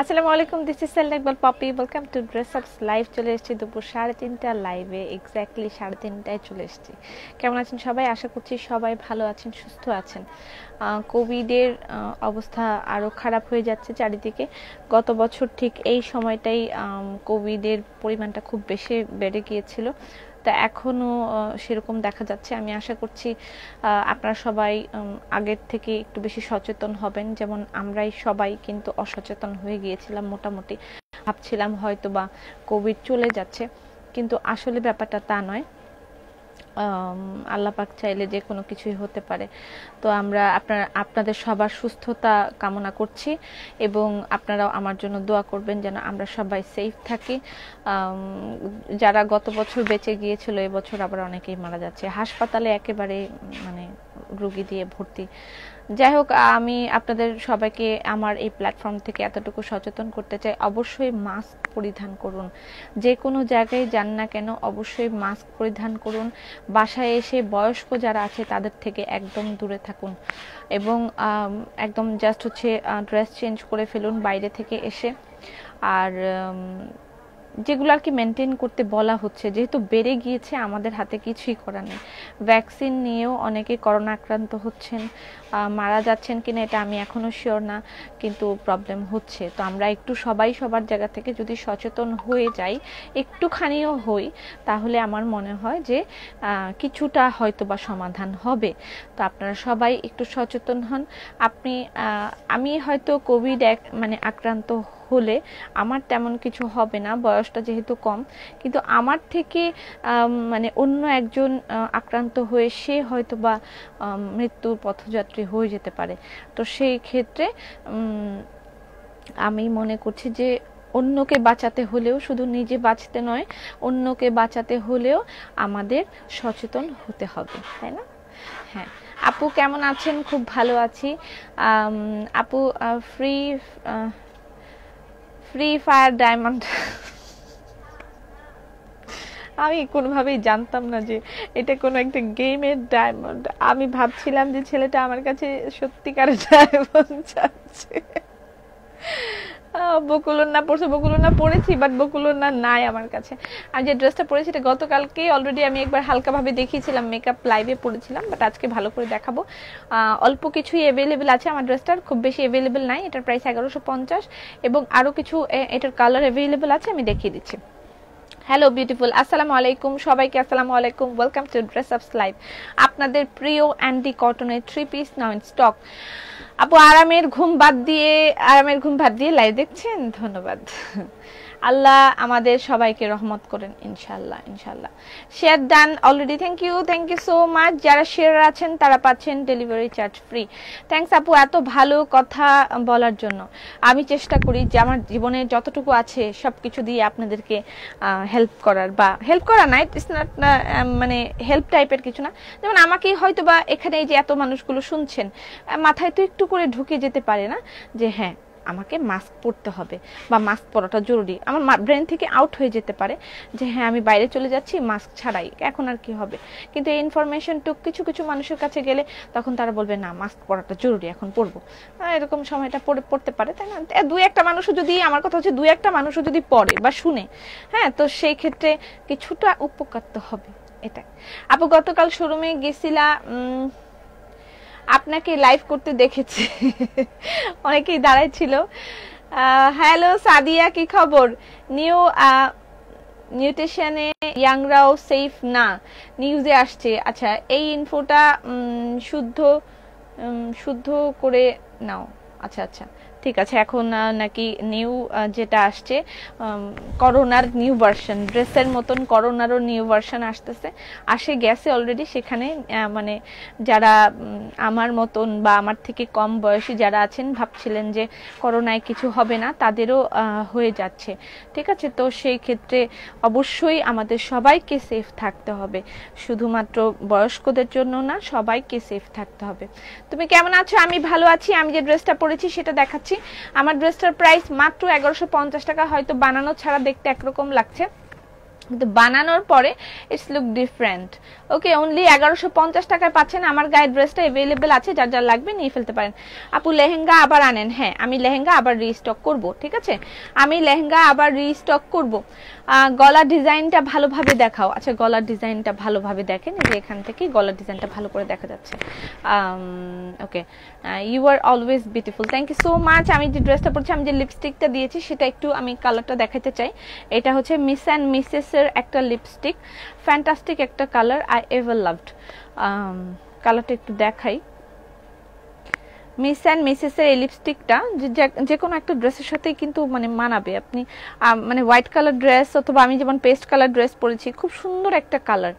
আসসালামু আলাইকুম, this is সেল Iqbal Popy. Welcome to dress ups live. চলে এসেছি দুপুর 3:30টার লাইভে, এক্স্যাক্টলি 3:30টায় চলে এসেছি। কেমন আছেন সবাই? আশা করছি সবাই ভালো আছেন, সুস্থ আছেন। কোভিডের অবস্থা আরও খারাপ হয়ে যাচ্ছে চারিদিকে। গত বছর ঠিক এই সময়টাই কোভিডের পরিমাণটা খুব বেশি বেড়ে গিয়েছিল, তা এখনও সেরকম দেখা যাচ্ছে। আমি আশা করছি আপনারা সবাই আগের থেকে একটু বেশি সচেতন হবেন, যেমন আমরাই সবাই কিন্তু অসচেতন হয়ে গিয়েছিলাম। মোটামুটি ভাবছিলাম হয়তো বা কোভিড চলে যাচ্ছে, কিন্তু আসলে ব্যাপারটা তা নয়। আল্লাহ পাক চাইলে যে কোনো কিছুই হতে পারে। তো আমরা আপনাদের সবার সুস্থতা কামনা করছি এবং আপনারাও আমার জন্য দোয়া করবেন যেন আমরা সবাই সেফ থাকি। যারা গত বছর বেঁচে গিয়েছিল এবছর আবার অনেকেই মারা যাচ্ছে, হাসপাতালে একেবারে মানে রোগী দিয়ে ভর্তি। যাই হোক, আমি আপনাদের সবাইকে আমার এই প্ল্যাটফর্ম থেকে এতটুকু সচেতন করতে চাই, অবশ্যই মাস্ক পরিধান করুন। যে কোনো জায়গায় যান না কেন অবশ্যই মাস্ক পরিধান করুন। বাসায় এসে বয়স্ক যারা আছে তাদের থেকে একদম দূরে থাকুন এবং একদম জাস্ট ড্রেস চেঞ্জ করে ফেলুন বাইরে থেকে এসে। আর যেগুলো আর কি মেনটেন করতে বলা হচ্ছে, যেহেতু বেড়ে গিয়েছে আমাদের হাতে কিছুই করার নেই। ভ্যাকসিন নিয়েও অনেকে করোনা আক্রান্ত হচ্ছেন, মারা যাচ্ছেন কিনা এটা আমি এখনও শিওর না, কিন্তু প্রবলেম হচ্ছে। তো আমরা একটু সবাই সবার জায়গা থেকে যদি সচেতন হয়ে যাই, একটুখানিও হই, তাহলে আমার মনে হয় যে কিছুটা হয়তো বা সমাধান হবে। তো আপনারা সবাই একটু সচেতন হন। আমি হয়তো কোভিড আক্রান্ত হলে আমার তেমন কিছু হবে না, বয়সটা যেহেতু কম, কিন্তু আমার থেকে মানে অন্য একজন আক্রান্ত হয়ে সে হয়তো বা মৃত্যুর পথযাত্রী হয়ে যেতে পারে। তো সেই ক্ষেত্রে আমি মনে করছি যে অন্যকে বাঁচাতে হলেও, শুধু নিজে বাঁচতে নয়, অন্যকে বাঁচাতে হলেও আমাদের সচেতন হতে হবে, তাই না? হ্যাঁ আপু, কেমন আছেন? খুব ভালো আছি আপু। ফ্রি ফায়ার ডায়মন্ড আমি কোনোভাবেই জানতাম না যে এটা কোনো একটা গেমের ডায়মন্ড। আমি ভাবছিলাম যে ছেলেটা আমার কাছে সত্যিকার ডায়মন্ড চাচ্ছে। বকুলন্না পড়ছে, বকুলন্না পড়েছি, বাট বকুলন্না নাই আমার কাছে। আর যে ড্রেসটা পরেছি এটা গতকালকে অলরেডি আমি একবার হালকাভাবে দেখিয়েছিলাম, মেকআপ লাইভে পরেছিলাম, বাট আজকে ভালো করে দেখাবো। অল্প কিছুই অ্যাভেলেবেল আছে আমার ড্রেসটার, খুব বেশি অ্যাভেলেবেল নাই। এটার প্রাইস 1150 এবং আরও কিছু এটার কালার অ্যাভেলেবেল আছে, আমি দেখিয়ে দিচ্ছি। হ্যালো বিউটিফুল, আসসালামু আলাইকুম সবাইকে। আসসালামু আলাইকুম, welcome to dress ups live. আপনাদের প্রিয় অ্যান্টি কটনের 3 পিস নাও ইন স্টক। আপু আরামের ঘুম বাদ দিয়ে লাইভ দেখছেন, ধন্যবাদ। আল্লাহ আমাদের সবাইকে রহমত করেন ইনশাআল্লাহ ইনশাআল্লাহ। Share done already, thank you so much. যারা শেয়ার আছেন তারা পাচ্ছেন ডেলিভারি চার্জ ফ্রি। থ্যাংকস আপু এত ভালো কথা বলার জন্য। আমি চেষ্টা করি যে আমার জীবনে যতটুকু আছে সব কিছু দিয়ে আপনাদেরকে হেল্প করার, বা হেল্প করা না, ইটস নট মানে হেল্প টাইপের কিছু না। যেমন আমাকেই হয়তো বা এখানে এই যে এত মানুষগুলো শুনছেন, মাথায় তো একটু করে ঢুকে যেতে পারে না যে হ্যাঁ আমাকে মাস্ক পরতে হবে বা মাস্ক পরাটা জরুরি। আমার ব্রেন থেকে আউট হয়ে যেতে পারে যে হ্যাঁ আমি বাইরে চলে যাচ্ছি মাস্ক ছাড়াই, এখন আর কি হবে। কিন্তু এই ইনফরমেশনটুকু কিছু কিছু মানুষের কাছে গেলে তখন তারা বলবে না মাস্ক পরাটা জরুরি, এখন পরবো। এরকম সময়টা পড়তে পারে, তাই না? দুই একটা মানুষও যদি, আমার কথা হচ্ছে দুই একটা মানুষও যদি পড়ে বা শুনে, হ্যাঁ, তো সেই ক্ষেত্রে কিছুটা উপকার তো হবে। এটাই আপু, গতকাল শোরুমে গেছিলা, আপনাকে লাইভ করতে দেখেছি, অনেকেই দাঁড়ায় ছিল। হ্যালো সাদিয়া, কি খবর? নিউট্রিশনে ইয়াংরাও সেফ না, নিউজে আসছে। আচ্ছা, এই ইনফোটা শুদ্ধ করে নাও। আচ্ছা আচ্ছা, ঠিক আছে। এখন নাকি নিউ যেটা আসছে করোনার নিউ ভার্সন, ড্রেসের মতন করোনারও নিউ ভার্সন আসে গেছে অলরেডি। সেখানে মানে যারা আমার মতন বা আমার থেকে কম বয়সী যারা আছেন, ভাবছিলেন যে করোনায় কিছু হবে না, তাদেরও হয়ে যাচ্ছে। ঠিক আছে, তো সেই ক্ষেত্রে অবশ্যই আমাদের সবাইকে সেফ থাকতে হবে, শুধুমাত্র বয়স্কদের জন্য না, সবাইকে সেফ থাকতে হবে। তুমি কেমন আছো? আমি ভালো আছি। আমি যে ড্রেসটা পরেছি সেটা দেখাচ্ছি। আমার ড্রেসটার প্রাইস মাত্র 1150 টাকা। হয়তো বানানো ছাড়া দেখতে একরকম লাগছে, কিন্তু বানানোর পরে it's look different. Okay, only 1150 টাকায় পাচ্ছেন। আমার গায়ে ড্রেসটা অ্যাভেলেবেল আছে, যার যার লাগবে নিয়ে ফেলতে পারেন। আপু লেহেঙ্গা আবার আনেন? হ্যাঁ, আমি লেহেঙ্গা আবার রিস্টক করব, ঠিক আছে, আমি লেহেঙ্গা আবার রিস্টক করব। গলার ডিজাইনটা ভালোভাবে দেখাও। আচ্ছা, গলার ডিজাইনটা ভালোভাবে দেখেন, এই যে এখান থেকে গলার ডিজাইনটা ভালো করে দেখা যাচ্ছে। Okay, you are always beautiful, thank you so much. আমি যে ড্রেসটা পরছি, আমি যে লিপস্টিকটা দিয়েছি সেটা একটু আমি কালারটা দেখাতে চাই। এটা হচ্ছে মিস অ্যান্ড মিসেস এর একটা লিপস্টিক, ফ্যান্টাস্টিক একটা কালার, আই এভার লাভড। কালারটা একটু দেখাই। মিস অ্যান্ড মিসেস এর এই লিপস্টিকটা যে কোনো একটা ড্রেসের সাথেই কিন্তু মানে মানাবে। আপনি মানে হোয়াইট কালার ড্রেস অথবা আমি যেমন পেস্ট কালার ড্রেস পরেছি, খুব সুন্দর একটা কালার,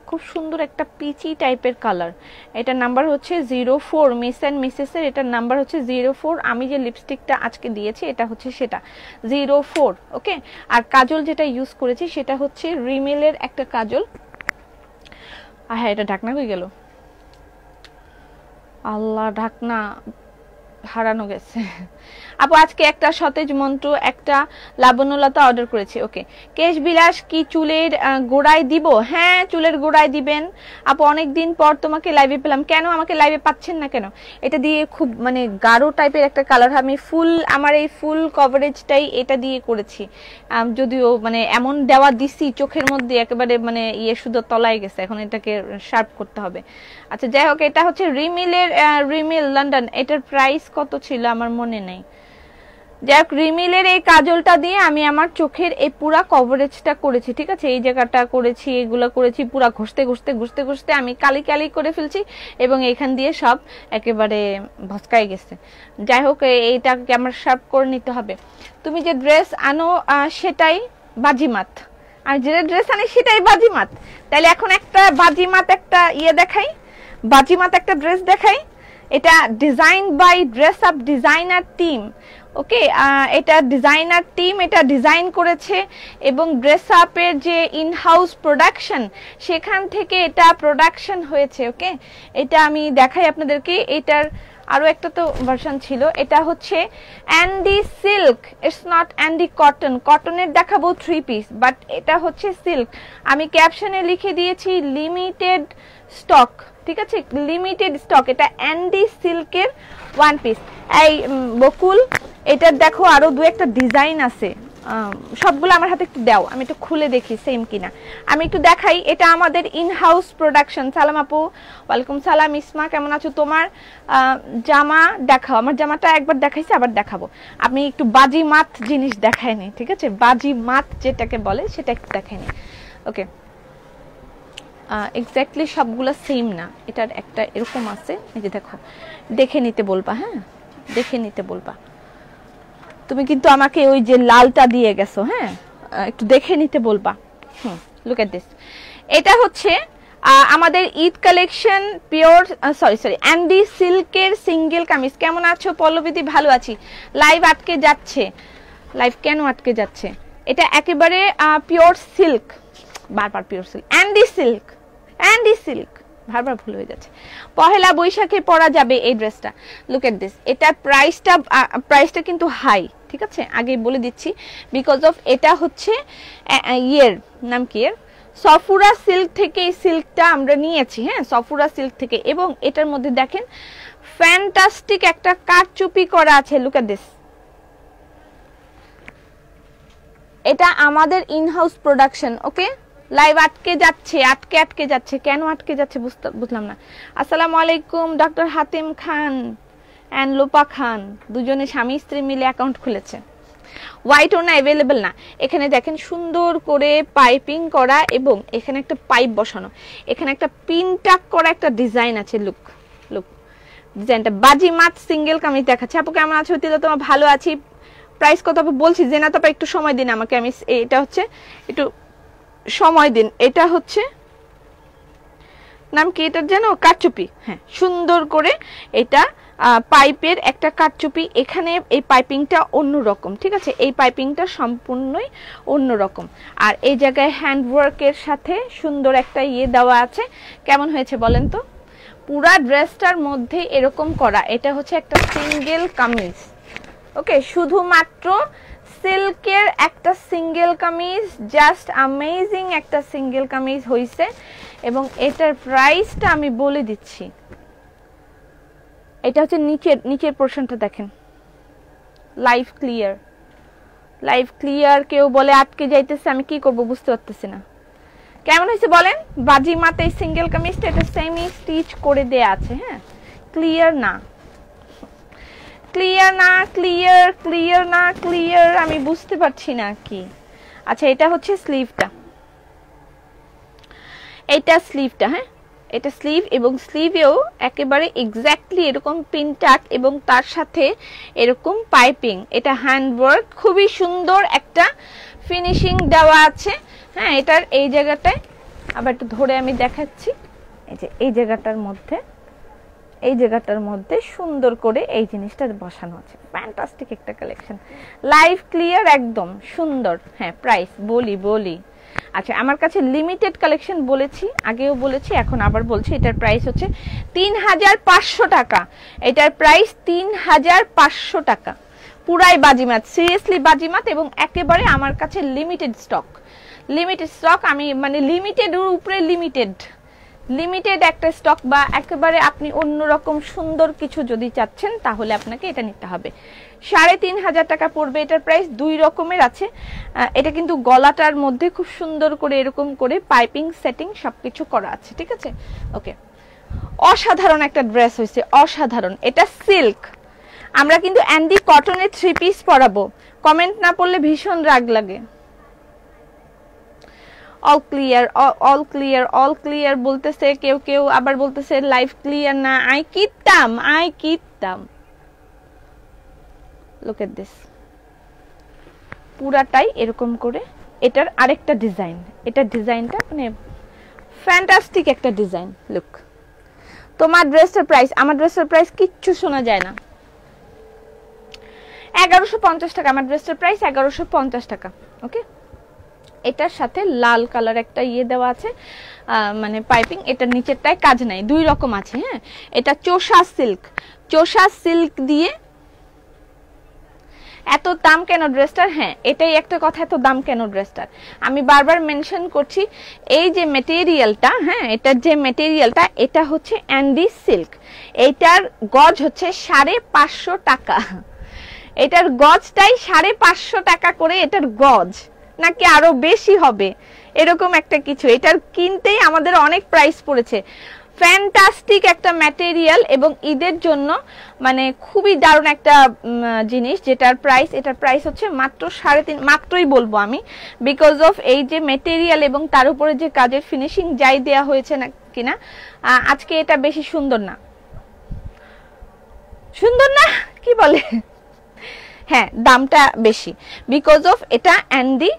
খুব সুন্দর একটা পিচি টাইপের কালার। এটার নাম্বার হচ্ছে 04, মিস অ্যান্ড মিসেস এর এটার নাম্বার হচ্ছে 04। আমি যে লিপস্টিকটা আজকে দিয়েছি এটা হচ্ছে সেটা 04। ওকে, আর কাজল যেটা ইউজ করেছি সেটা হচ্ছে রিমেলের একটা কাজল। হ্যাঁ, এটা ঢাকনা হয়ে গেল, আল্লাহ, ঢাকনা হারানো গেছে। আপু আজকে একটা সতেজ মন্ত্র, একটা লাবণ্যলতা অর্ডার করেছি। ওকে, কেশ বিলাস কি চুলের গোড়ায় দিব? হ্যাঁ, চুলের গোড়ায় দিবেন। আপু অনেকদিন পর তোমাকে লাইভে পেলাম, কেন আমাকে লাইভে পাচ্ছেন না কেন? এটা দিয়ে খুব মানে গাঢ় টাইপের একটা কালার, আমি আমার এই ফুল কভারেজটাই এটা দিয়ে করেছি। যদিও মানে এমন দেওয়া দিছি চোখের মধ্যে একেবারে মানে শুধু তলায় গেছে, এখন এটাকে শার্প করতে হবে। আচ্ছা, যাই হোক, এটা হচ্ছে রিমিল লন্ডন। এটার প্রাইস কত ছিল আমার মনে নেই। যাই হোক, রিমিলের এই কাজলটা দিয়ে আমি আমার চোখের এই পুরা কভারেজটা করেছি, ঠিক আছে, এই জায়গাটা করেছি, এগুলো করেছি, পুরা ঘষতে ঘষতে ঘষতে ঘষতে আমি কালি কালি করে ফেলছি এবং এখান দিয়ে সব একেবারে ভস্কাই গেছে। যাই হোক, এইটাকে আমার শার্প করে নিতে হবে। তুমি যে ড্রেস আনো সেটাই বাজিমাত, আর যেটা ড্রেস আনি সেটাই বাজিমাত। তাইলে এখন একটা বাজিমাত একটা দেখাই, বাজিমাত একটা ড্রেস দেখাই। এটা design by dress up designer team. Okay, এটা ডিজাইনার টিম এটা ডিজাইন করেছে এবং ড্রেস আপের যে ইন হাউস প্রোডাকশন সেখান থেকে এটা প্রোডাকশন হয়েছে। ওকে, এটা আমি দেখাই আপনাদেরকে। এটার আরো একটা তো ভার্সন ছিল, এটা হচ্ছে Andy silk, it's not Andy cotton. কটনের দেখাবো 3 পিস, বাট এটা হচ্ছে সিল্ক। আমি ক্যাপশনে লিখে দিয়েছি লিমিটেড স্টক, ঠিক আছে, লিমিটেড স্টক। এটা অ্যান্ডি সিল্কের 1 পিস। এই বকুল, এটার দেখো আরো দু একটা ডিজাইন আছে, সবগুলো আমার হাতে একটু দাও, আমি একটু খুলে দেখি সেম কিনা। আমি একটু দেখাই, এটা আমাদের ইন হাউস প্রোডাকশন। সালাম আপু, ওয়ালাইকুম সালাম। ইসমা কেমন আছো? তোমার জামা দেখাও। আমার জামাটা একবার দেখাইছি, আবার দেখাবো। আমি একটু বাজি মাত জিনিস দেখাইনি, ঠিক আছে, বাজি মাত যেটাকে বলে সেটা একটু দেখাইনি। ওকে, এক্স্যাক্টলি সবগুলো সেম না, এটার একটা এরকম আছে, এই যে দেখো, দেখে নিতে বলবা, হ্যাঁ দেখে নিতে বলবা। তুমি কিন্তু আমাকে ওই যে লালটা দিয়ে গেছো, হ্যাঁ একটু দেখে নিতে বলবা। Look at this. এটা হচ্ছে আমাদের Eid collection pure sorry Andy সিল্কের সিঙ্গেল কামিজ। কেমন আছো পল্লবীদি? ভালো আছি। লাইভ আটকে যাচ্ছে, লাইভ কেন আটকে যাচ্ছে? এটা একেবারে পিওর সিল্ক, বারবার pure silk, Andy silk, Andy silk, বারবার ভুল হয়ে যাচ্ছে। পহেলা বৈশাখে পরা যাবে এই ড্রেসটা। Look at this. এটার প্রাইসটা কিন্তু হাই, ঠিক আছে, আগেই বলে দিচ্ছি, বিকজ অফ এটা হচ্ছে ইয়ের নাম কি, এর সফুরা সিল্ক থেকে এই সিল্কটা আমরা নিয়েছি, হ্যাঁ সফুরা সিল্ক থেকে। এবং এটার মধ্যে দেখেন ফ্যান্টাস্টিক একটা কারচুপি করা আছে। Look at this. এটা আমাদের in house production. Okay, live আটকে যাচ্ছে, আটকে যাচ্ছে, কেন আটকে যাচ্ছে বুঝলাম না। আসসালামু আলাইকুম ডক্টর হাতিম খান এন্ড লোপা খান, দুজনে স্বামী স্ত্রী মিলে অ্যাকাউন্ট খুলেছে। হোয়াইট ওনা অ্যাভেলেবল না। এখানে দেখেন সুন্দর করে পাইপিং করা এবং এখানে একটা পাইপ বসানো, এখানে একটা পিন টাক করা একটা ডিজাইন আছে। লুক লুক, ডিজাইনটা বাজিমাত সিঙ্গেল কামিজ দেখাচ্ছে। আপু কেমন আছো? তিলো তোমার ভালো আছি। প্রাইস কত আপু? বলছি যে না তো একটু সময় দিন আমাকে, আমি এটা হচ্ছে একটু সময় দিন। এটা হচ্ছে নাম কি এটার যেন, কারচুপি। হ্যাঁ, সুন্দর করে এটা পাইপের একটা কারচুপি। এখানে এই পাইপিংটা অন্যরকম, ঠিক আছে, এই পাইপিংটা সম্পূর্ণই অন্যরকম। আর এই জায়গায় হ্যান্ডওয়ার্কের সাথে সুন্দর একটা দেওয়া আছে। কেমন হয়েছে বলেন তো? পুরা ড্রেসটার মধ্যে এরকম করা। এটা হচ্ছে একটা সিঙ্গেল কামিজ। ওকে, শুধুমাত্র সিল্কের একটা সিঙ্গেল কামিজ, জাস্ট অ্যামেজিং একটা সিঙ্গেল কামিজ হইছে এবং এটার প্রাইসটা আমি বলে দিচ্ছি। এটা হচ্ছে নিচের পোরশনটা দেখেন, লাইভ ক্লিয়ার, লাইভ ক্লিয়ার। কেউ বলে আটকে যাইতেছে, আমি কি করব বুঝতে পারতেছি না। কেমন হয়েছে বলেন? বাজিমাতে এই সিঙ্গেল কামিজটা এটা সেমি স্টিচ করে দেয়া আছে। হ্যাঁ, ক্লিয়ার না, ক্লিয়ার না, ক্লিয়ার, ক্লিয়ার না, ক্লিয়ার, আমি বুঝতে পারছি না কি। আচ্ছা, এটা হচ্ছে স্লিভটা, এটা স্লিভটা। হ্যাঁ, এটা স্লিভ এবং স্লিভেও একেবারে এক্স্যাক্টলি এরকম পিন টাক এবং তার সাথে এরকম পাইপিং। এটা হ্যান্ডওয়ার্ক, খুবই সুন্দর একটা ফিনিশিং দেওয়া আছে। হ্যাঁ, এটার এই জায়গাটায় আবার একটু ধরে আমি দেখাচ্ছি, এই যে এই জায়গাটার মধ্যে, এই জায়গাটার মধ্যে সুন্দর করে এই জিনিসটা বসানো আছে। ফ্যান্টাস্টিক একটা কালেকশন, লাইভ ক্লিয়ার, একদম সুন্দর। হ্যাঁ, প্রাইস বলি। আচ্ছা, আমার কাছে লিমিটেড কালেকশন বলেছি, আগেও বলেছি, এখন আবার বলছি। এটার প্রাইস হচ্ছে 3500 টাকা। এটার প্রাইস 3500 টাকা। পুরাই বাজিমাত, সিরিয়াসলি বাজিমাত এবং একেবারে আমার কাছে লিমিটেড স্টক। লিমিটেড স্টক, আমি মানে লিমিটেড উপরে লিমিটেড একটা স্টক, বা একেবারে আপনি অন্যরকম সুন্দর কিছু যদি চাচ্ছেন তাহলে আপনাকে এটা নিতে হবে। 3500 টাকা পড়বে। এটার প্রাইস দুই রকমের আছে। এটা কিন্তু গলাটার মধ্যে খুব সুন্দর করে এরকম করে পাইপিং সেটিং সবকিছু করা আছে, ঠিক আছে? ওকে, অসাধারণ একটা ড্রেস হয়েছে, অসাধারণ। এটা সিল্ক, আমরা কিন্তু অ্যান্ডি কটনের 3 পিস পরাবো। কমেন্ট না পড়লে ভীষণ রাগ লাগে। All clear, all clear, all clear বলতেছে কেউ কেউ, আবার বলতেছে লাইভ ক্লিয়ার না। আই কিতাম। লুক এট দিস, পুরাটাই এরকম করে। এটার আরেকটা ডিজাইন, এটা ডিজাইনটা মানে ফ্যান্টাস্টিক একটা ডিজাইন। লুক, তোমার ড্রেসের প্রাইস, আমার ড্রেসের প্রাইস কিচ্ছু শোনা যায় না। 1150 টাকা আমার ড্রেসের প্রাইস, 1150 টাকা। ওকে, এটার সাথে লাল কালার একটা ইয়ে দেওয়া আছে, মানে পাইপিং। এটার নিচেরটায় কাজ নাই, দুই রকম আছে। হ্যাঁ, এটা চোষা সিল্ক দিয়ে। এত দাম কেন ড্রেসটার? হ্যাঁ, এটাই একটা কথা, এত দাম কেন ড্রেসটার। আমি বারবার মেনশন করছি, এই যে মেটেরিয়ালটা, হ্যাঁ, এটার যে মেটেরিয়ালটা, এটা হচ্ছে অ্যান্ডি সিল্ক। এটার গজ হচ্ছে 550 টাকা। এটার গজটাই 550 টাকা করে। এটার গজ নাকি আরো বেশি হবে এরকম একটা কিছু। এটার কিনতেই আমাদের অনেক প্রাইস পড়েছে। ফ্যান্টাস্টিক একটা ম্যাটেরিয়াল এবং ঈদের জন্য মানে খুবই দারুণ একটা জিনিস, যেটার প্রাইস, এটার প্রাইস হচ্ছে মাত্র 3.5, মাত্রই বলবো আমি, বিকজ অফ এই যে ম্যাটেরিয়াল এবং তার উপরে যে কাজের ফিনিশিং যাই দেয়া হয়েছে না কিনা, আজকে এটা বেশি সুন্দর না, কি বলে, হ্যাঁ, দামটা বেশি বিকজ অফ এটা অ্যান্ডি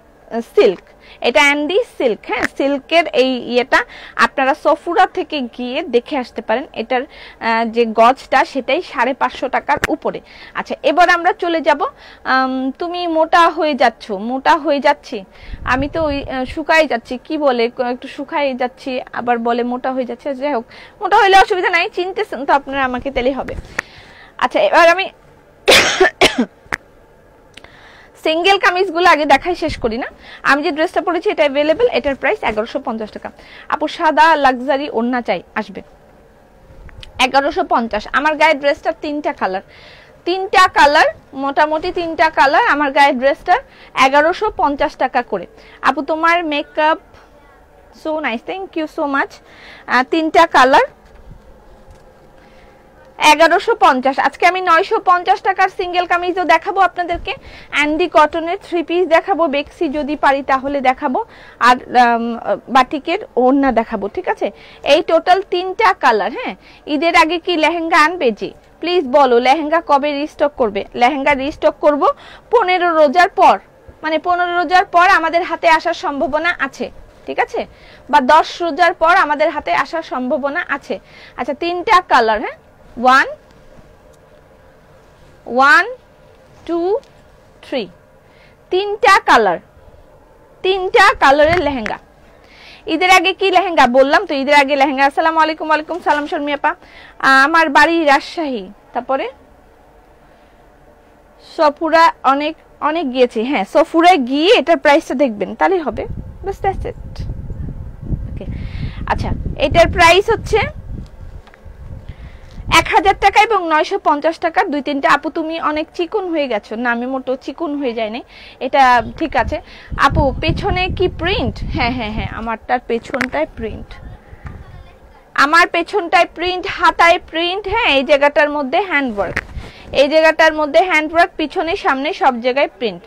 সিল্ক। এটা অ্যান্ডি সিল্ক। হ্যাঁ, সিল্কের এই ইয়েটা আপনারা সফুরা থেকে গিয়ে দেখে আসতে পারেন। এটার যে গজটা সেটাই 550 টাকার উপরে। আচ্ছা, এবার আমরা চলে যাব, তুমি মোটা হয়ে যাচ্ছি, আমি তো শুকাই যাচ্ছি, কি বলে, একটু শুকাই যাচ্ছি, আবার বলে মোটা হয়ে যাচ্ছে। যাই হোক, মোটা হইলে অসুবিধা নাই, চিনতেছেন তো আপনারা আমাকে, তেলেই হবে। আচ্ছা, এবার আমি সিঙ্গেল কামিজগুলো আগে দেখাই, শেষ করি না। আমি যে ড্রেসটা পরেছি এটা अवेलेबल, এটার প্রাইস 1150 টাকা। আপু সাদা লাক্সারি ওড়না চাই, আসবে 1150। আমার গায়ে ড্রেসটার 3টা কালার, মোটামুটি 3টা কালার আমার গায়ে ড্রেসটার 1150 টাকা করে। আপু তোমার makeup so nice, thank you so much. 3টা কালার 1150। আজকে আমি 950 টাকার সিঙ্গেল কামিজও দেখাবো আপনাদেরকে, অ্যান্ডি কটনের 3 পিস দেখাবো, বেক্সি যদি পারি তাহলে দেখাবো, আর বাটিকের ওড়না দেখাবো, ঠিক আছে? এই টোটাল 3টা কালার। হ্যাঁ, ঈদের আগে কি লেহেঙ্গা আনবে? জি, প্লিজ বলো লেহেঙ্গা কবে রিস্টক করবে? লেহেঙ্গা রিস্টক করব 15 রোজার পর, মানে 15 রোজার পর আমাদের হাতে আসার সম্ভাবনা আছে, ঠিক আছে? বা 10 রোজার পর আমাদের হাতে আসার সম্ভাবনা আছে। আচ্ছা, 3টা কালার। হ্যাঁ, 1 2 3, 3টা কালারের লেহেঙ্গা। ঈদের আগে কি লেহেঙ্গা? বললাম তো, ঈদের আগে লেহেঙ্গা। আসসালামু আলাইকুম। ওয়ালাইকুম সালাম শর্মি আপা, আমার বাড়ি রাজশাহী। তারপরে সফুরা অনেক অনেক গিয়েছে, হ্যাঁ সফুরায় গিয়ে এটার প্রাইসটা দেখবেন তাহলেই হবে, বাস দ্যাটস ইট। ওকে আচ্ছা, এটার প্রাইস হচ্ছে 1000 টাকা এবং 950 টাকার। দুই তিনটা আপু তুমি অনেক চিকন হয়ে গেছো। না আমি মোটো চিকন হয়ে যায়নি, এটা ঠিক আছে। আপু পেছনে কি প্রিন্ট? হ্যাঁ হ্যাঁ হ্যাঁ, আমারটার পেছনটায় প্রিন্ট, আমার পেছনটায় প্রিন্ট, হাতায় প্রিন্ট, হ্যাঁ এই জায়গাটার মধ্যে হ্যান্ডওয়ার্ক, এই জায়গাটার মধ্যে হ্যান্ডওয়ার্ক, পিছনে সামনে সব জায়গায় প্রিন্ট।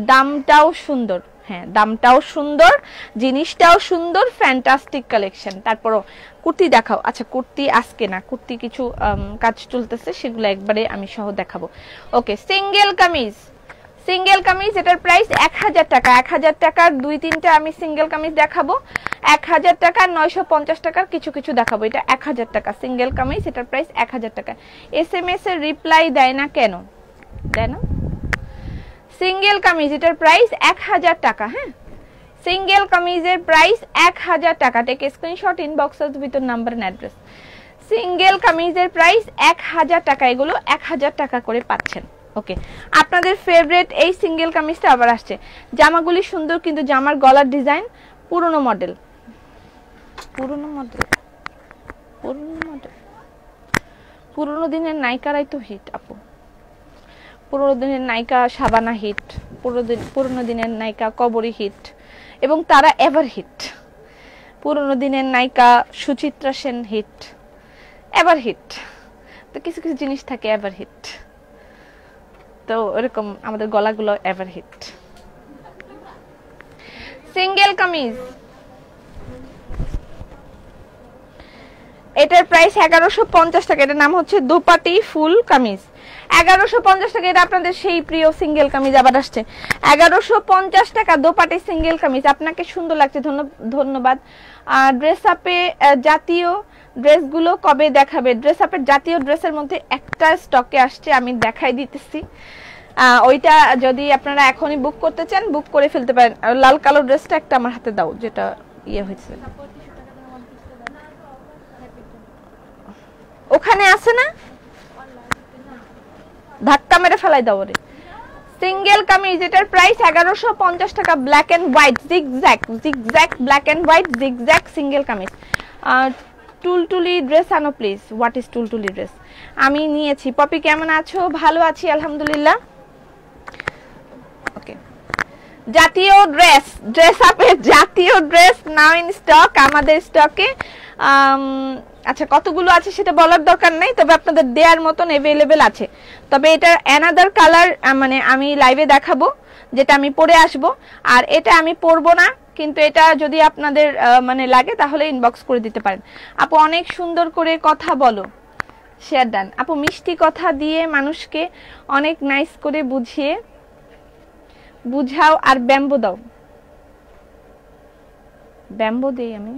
দামটাও সুন্দর, হ্যাঁ দামটাও সুন্দর, জিনিসটাও সুন্দর, ফ্যান্টাস্টিক কালেকশন। তারপরও কুর্তি দেখাও। আচ্ছা কুর্তি আজকে না, কুর্তি কিছু কাজ চলতেছে, সেগুলো একবারে আমি সহ দেখাবো। ওকে সিঙ্গেল কামিজ, সিঙ্গেল কামিজ এটার প্রাইস 1000 টাকা। 1000 টাকার দুই তিনটা আমি সিঙ্গেল কামিজ দেখাবো, 1000 টাকা 950 টাকার কিছু কিছু দেখাবো। এটা 1000 টাকা সিঙ্গেল কামিজ, এটার প্রাইস 1000 টাকা। SMS এর রিপ্লাই দেয় না কেন? দেয় না। সিঙ্গেল কামিজ এটার প্রাইস 1000 টাকা। হ্যাঁ সিঙ্গেল কামিজের প্রাইস 1000 টাকা। টেক স্ক্রিনশট, ইনবক্সের ভিতর নাম্বার এন্ড অ্যাড্রেস। সিঙ্গেল কামিজের প্রাইস 1000 টাকা, এগুলো 1000 টাকা করে পাচ্ছেন। ওকে আপনাদের ফেভারিট এই সিঙ্গেল কামিজটা আবার আসছে। জামাগুলি সুন্দর কিন্তু জামার গলার ডিজাইন পুরনো মডেল, পুরনো মডেল, পুরনো মডেল। পুরনো দিনের নায়িকারাই তো হিট আপু, পুরনো দিনের নায়িকা শাবানা হিট, পুরনো দিনের নায়িকা কবরী হিট, এবং তারা এভার হিট। পুরনো দিনের নায়িকা Suchitra Sen hit, ever hit. তো কিছু কিছু জিনিস থাকে এভার হিট, তো এরকম আমাদের গলাগুলো এভার হিট। সিঙ্গেল কামিজ এটার প্রাইস 1150 টাকা। এটার নাম হচ্ছে দোপাটি ফুল কামিজ, 1150 টাকা। এটা আপনাদের সেই প্রিয় সিঙ্গেল কামিজ আবার আসছে 1150 টাকা দোপাটি সিঙ্গেল কামিজ। আপনাকে সুন্দর লাগছে, ধন্যবাদ। ড্রেস আপে জাতীয় ড্রেসগুলো কবে দেখাবে? ড্রেস আপের জাতীয় ড্রেসের মধ্যে একটা স্টকে আসছে, আমি দেখাই দিতেছি। ওইটা যদি আপনারা এখনই বুক করতে চান বুক করে ফেলতে পারেন। লাল কালো ড্রেসটা একটা আমার হাতে দাও, যেটা ইয়ে হয়েছে ওখানে আছে না, ধাক্কা মেরে ফেলাই দাও রে। সিঙ্গেল কামিজ এটার প্রাইস 1150 টাকা। Black and white zigzag, zigzag black and white zigzag single kameez. Tultuli dress আনো please. What is Tultuli dress? আমি নিয়েছি। পপি কেমন আছো? ভালো আছি আলহামদুলিল্লাহ। ওকে জাতীয় ড্রেস, ড্রেস আপের জাতীয় ড্রেস নাও ইন স্টক, আমাদের স্টকে। আচ্ছা কতগুলো আছে সেটা বলার দরকার নাই, তবে আপনাদের দেয়ার মতন अवेलेबल আছে। তবে এটা অ্যানাদার কালার, মানে আমি লাইভে দেখাবো, যেটা আমি পরে আসব। আর এটা আমি পরবো না, কিন্তু এটা যদি আপনাদের মানে লাগে তাহলে ইনবক্স করে দিতে পারেন। আপু অনেক সুন্দর করে কথা বলো, শেয়ার ডান। আপু মিষ্টি কথা দিয়ে মানুষকে অনেক নাইস করে বুঝাও আর ব্যাম্বো দাও। ব্যাম্বো দেই আমি?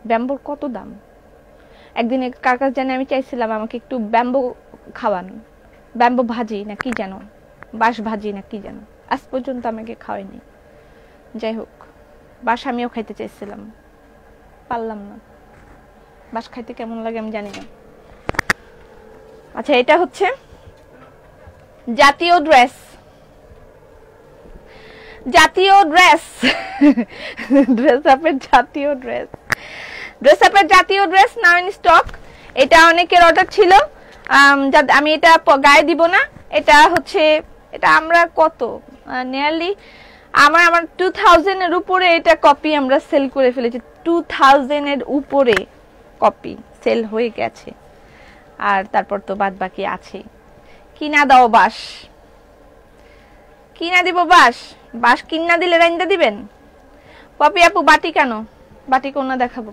ব্যাম্বোর কত দাম? একদিন কার কাছে জানি আমি চাইছিলাম আমাকে একটু ব্যাম্বো খাওয়ান, ব্যাম্বো ভাজি না কি যেন, বাঁশ ভাজি না কি যেন, আজ পর্যন্ত আমাকে খাওয়ায়নি। যাই হোক বাঁশ আমিও খাইতে চাইছিলাম, পারলাম না। বাঁশ খাইতে কেমন লাগে আমি জানি না। আচ্ছা এটা হচ্ছে জাতীয় ড্রেস, জাতীয় ড্রেস, ড্রেস আপের জাতীয় ড্রেস, ড্রেস আপের জাতীয় ড্রেস নাও ইন স্টক। এটা অনেকের অর্ডার ছিল, আমি এটা গায়ে দিব না। এটা হচ্ছে, এটা আমরা কত নিয়ারলি আমার 2000 এর উপরে এটা কপি আমরা সেল করে ফেলেছি। 2000 এর উপরে কপি সেল হয়ে গেছে, আর তারপর তো বাদ বাকি আছে। কিনা দাও বাস, কিনা দিব বাস, বাস কিনা দিলে রাইন্দা দিবেন। পপি আপু বাটি কেন? বাটি কোনা দেখাবো।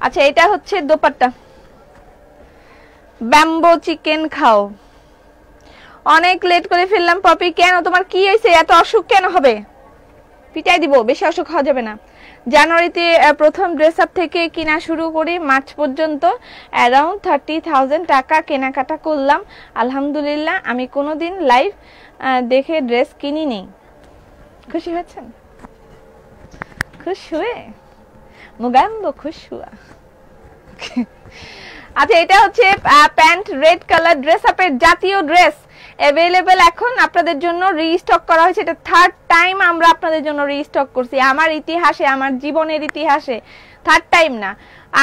আচ্ছা এটা হচ্ছে দোপাট্টা, ব্যাম্বো চিকেন খাও। অনেক লেট করে ফেললাম পপি, কেন তোমার কি হয়েছে? এত অসুখ কেন হবে? পিটাই দিব, বেশি অসুখ হওয়া যাবে না। জানুয়ারিতে প্রথম ড্রেস আপ থেকে কিনা শুরু করি, মার্চ পর্যন্ত অ্যারাউন্ড 30,000 টাকা কেনাকাটা করলাম আলহামদুলিল্লাহ। আমি কোনোদিন লাইভ দেখে ড্রেস কিনিনি। খুশি হয়েছেন? খুশ হুয়ে মুগাম্বো খুশ হুয়া। আচ্ছা এটা হচ্ছে প্যান্ট রেড কালার ড্রেস আপের জাতীয় ড্রেস अवेलेबल এখন আপনাদের জন্য রিস্টক করা হয়েছে। এটা থার্ড টাইম আমরা আপনাদের জন্য রিস্টক করছি আমার ইতিহাসে, আমার জীবনের ইতিহাসে থার্ড টাইম না,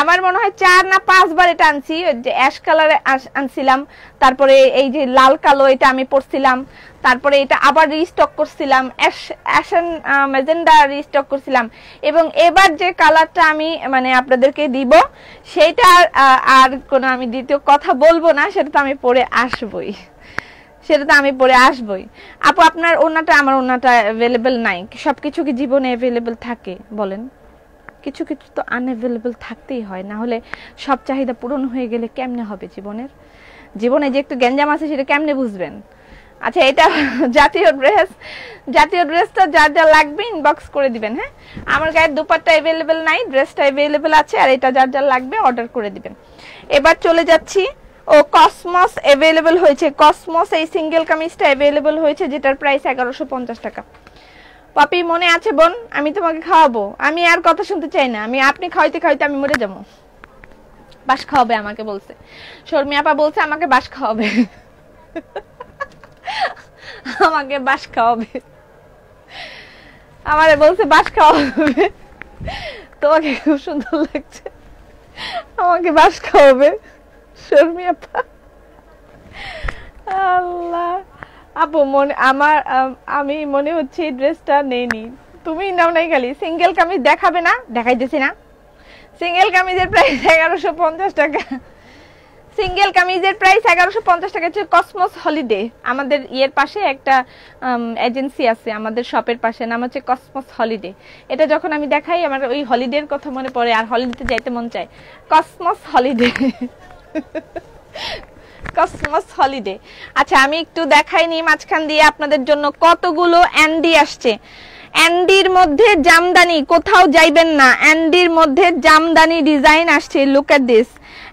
আমার মনে হয় 4 না 5 বার এটা আনছি। যে অ্যাশ কালারে আনছিলাম, তারপরে এই যে লাল কালো এটা আমি পরছিলাম, তারপরে এটা আবার রিস্টক করছিলাম, অ্যাশন ম্যাজেন্ডা রিস্টক করছিলাম, এবং এবার যে কালারটা আমি মানে আপনাদেরকে দিব সেটা আর কোনো আমি দ্বিতীয় কথা বলবো না, সেটা তো আমি পরে আসবই, সেটা তো আমি পরে আসবই। আপু আপনার ওন্নাটা আমার ওন্নাটা अवेलेबल নাই, সবকিছু কি জীবনে अवेलेबल থাকে বলেন? কিছু কিছু তো আনঅ্যাভেলেবল থাকতেই হয়, না হলে সব চাহিদা পূরণ হয়ে গেলে কেমনে হবে জীবনে যে একটু গ্যাঞ্জাম আছে সেটা কেমনে বুঝবেন? আচ্ছা এটা জাতীয় ড্রেসটা যার যা লাগবে ইনবক্স করে দিবেন। হ্যাঁ, আমার গায়ের দুপাট্টা अवेलेबल নাই, ড্রেসটা अवेलेबल আছে, আর এটা যার যা লাগবে অর্ডার করে দিবেন। এবার চলে যাচ্ছি, ও কসমস अवेलेबल হয়েছে, কসমস এই সিঙ্গেল কামিজটা अवेलेबल হয়েছে যেটার প্রাইস 1150 টাকা। পাপি মনে আছে বোন? আমি তোমাকে খাওয়াবো, আমি আর কথা শুনতে চাই না, আপনি খাওয়াইতে খাওয়াইতে আমি মরে যাবো। বাস খাওয়াবে আমাকে বলছে, শর্মি আপা বলছে আমাকে বাস খাওয়াবে আমাকে বাস খাওয়াবে, আমারে বলছে বাস খাওয়াবে। তোমাকে খুব সুন্দর লাগছে, আমাকে বাস খাওয়াবে শর্মি আপা। আল্লাহ আপু মনে আমার আমি মনে হচ্ছে এই ড্রেসটা নেইনি, তুমি নাও নাই, খালি সিঙ্গেল কামিজ দেখাবে না? দেখাইতেছি না, সিঙ্গেল কামিজের প্রাইস 1150 টাকা, সিঙ্গেল কামিজের প্রাইস 1150 টাকা। হচ্ছে কসমস হলিডে, আমাদের ইয়ের পাশে একটা এজেন্সি আছে আমাদের শপের পাশে, নাম হচ্ছে কসমস হলিডে। এটা যখন আমি দেখাই আমার ওই হলিডের কথা মনে পড়ে, আর হলিডেতে যাইতে মন চায়। Cosmos holiday cosmos holiday. আচ্ছা আমি একটু দেখাই নি মাঝখান দিয়ে আপনাদের জন্য কতগুলো অ্যান্ডি আসছে। অ্যান্ডির মধ্যে জামদানি, কোথাও যাইবেন না, অ্যান্ডির মধ্যে জামদানি ডিজাইন আসছে। লুক এট দিস,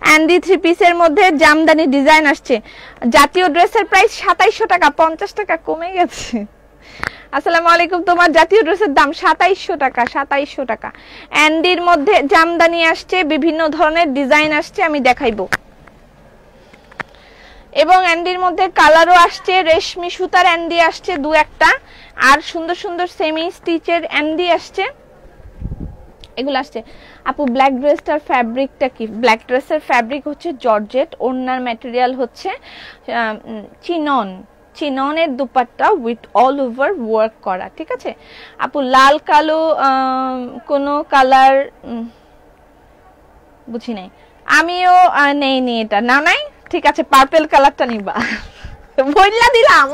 অ্যান্ডি 3 পিসের মধ্যে জামদানি ডিজাইন আসছে। জাতীয় ড্রেসের প্রাইস 2700 টাকা, 50 টাকা কমে গেছে। আসসালামু আলাইকুম, তোমার জাতীয় ড্রেসের দাম 2700 টাকা, 2700 টাকা। অ্যান্ডির মধ্যে জামদানি আসছে, বিভিন্ন ধরনের ডিজাইন আসছে, আমি দেখাইবো। এবং অ্যান্ডির মধ্যে কালারও আসছে, রেশমি সুতার অ্যান্ডি আসছে 2-1টা, আর সুন্দর সুন্দর সেমি স্টিচের অ্যান্ডি আসছে, এগুলো আসছে। আপু ব্ল্যাক ড্রেসটার ফ্যাব্রিকটা কি? ব্ল্যাক ড্রেসের ফ্যাব্রিক হচ্ছে জর্জেট, ওড়নার ম্যাটেরিয়াল হচ্ছে চিননের dupatta with all over work করা, ঠিক আছে। আপু লাল কালো কোনো কালার বুঝি নাই, আমিও নেইনি, এটা না নাই, ঠিক আছে পার্পল কালারটা নিবা, বললা দিলাম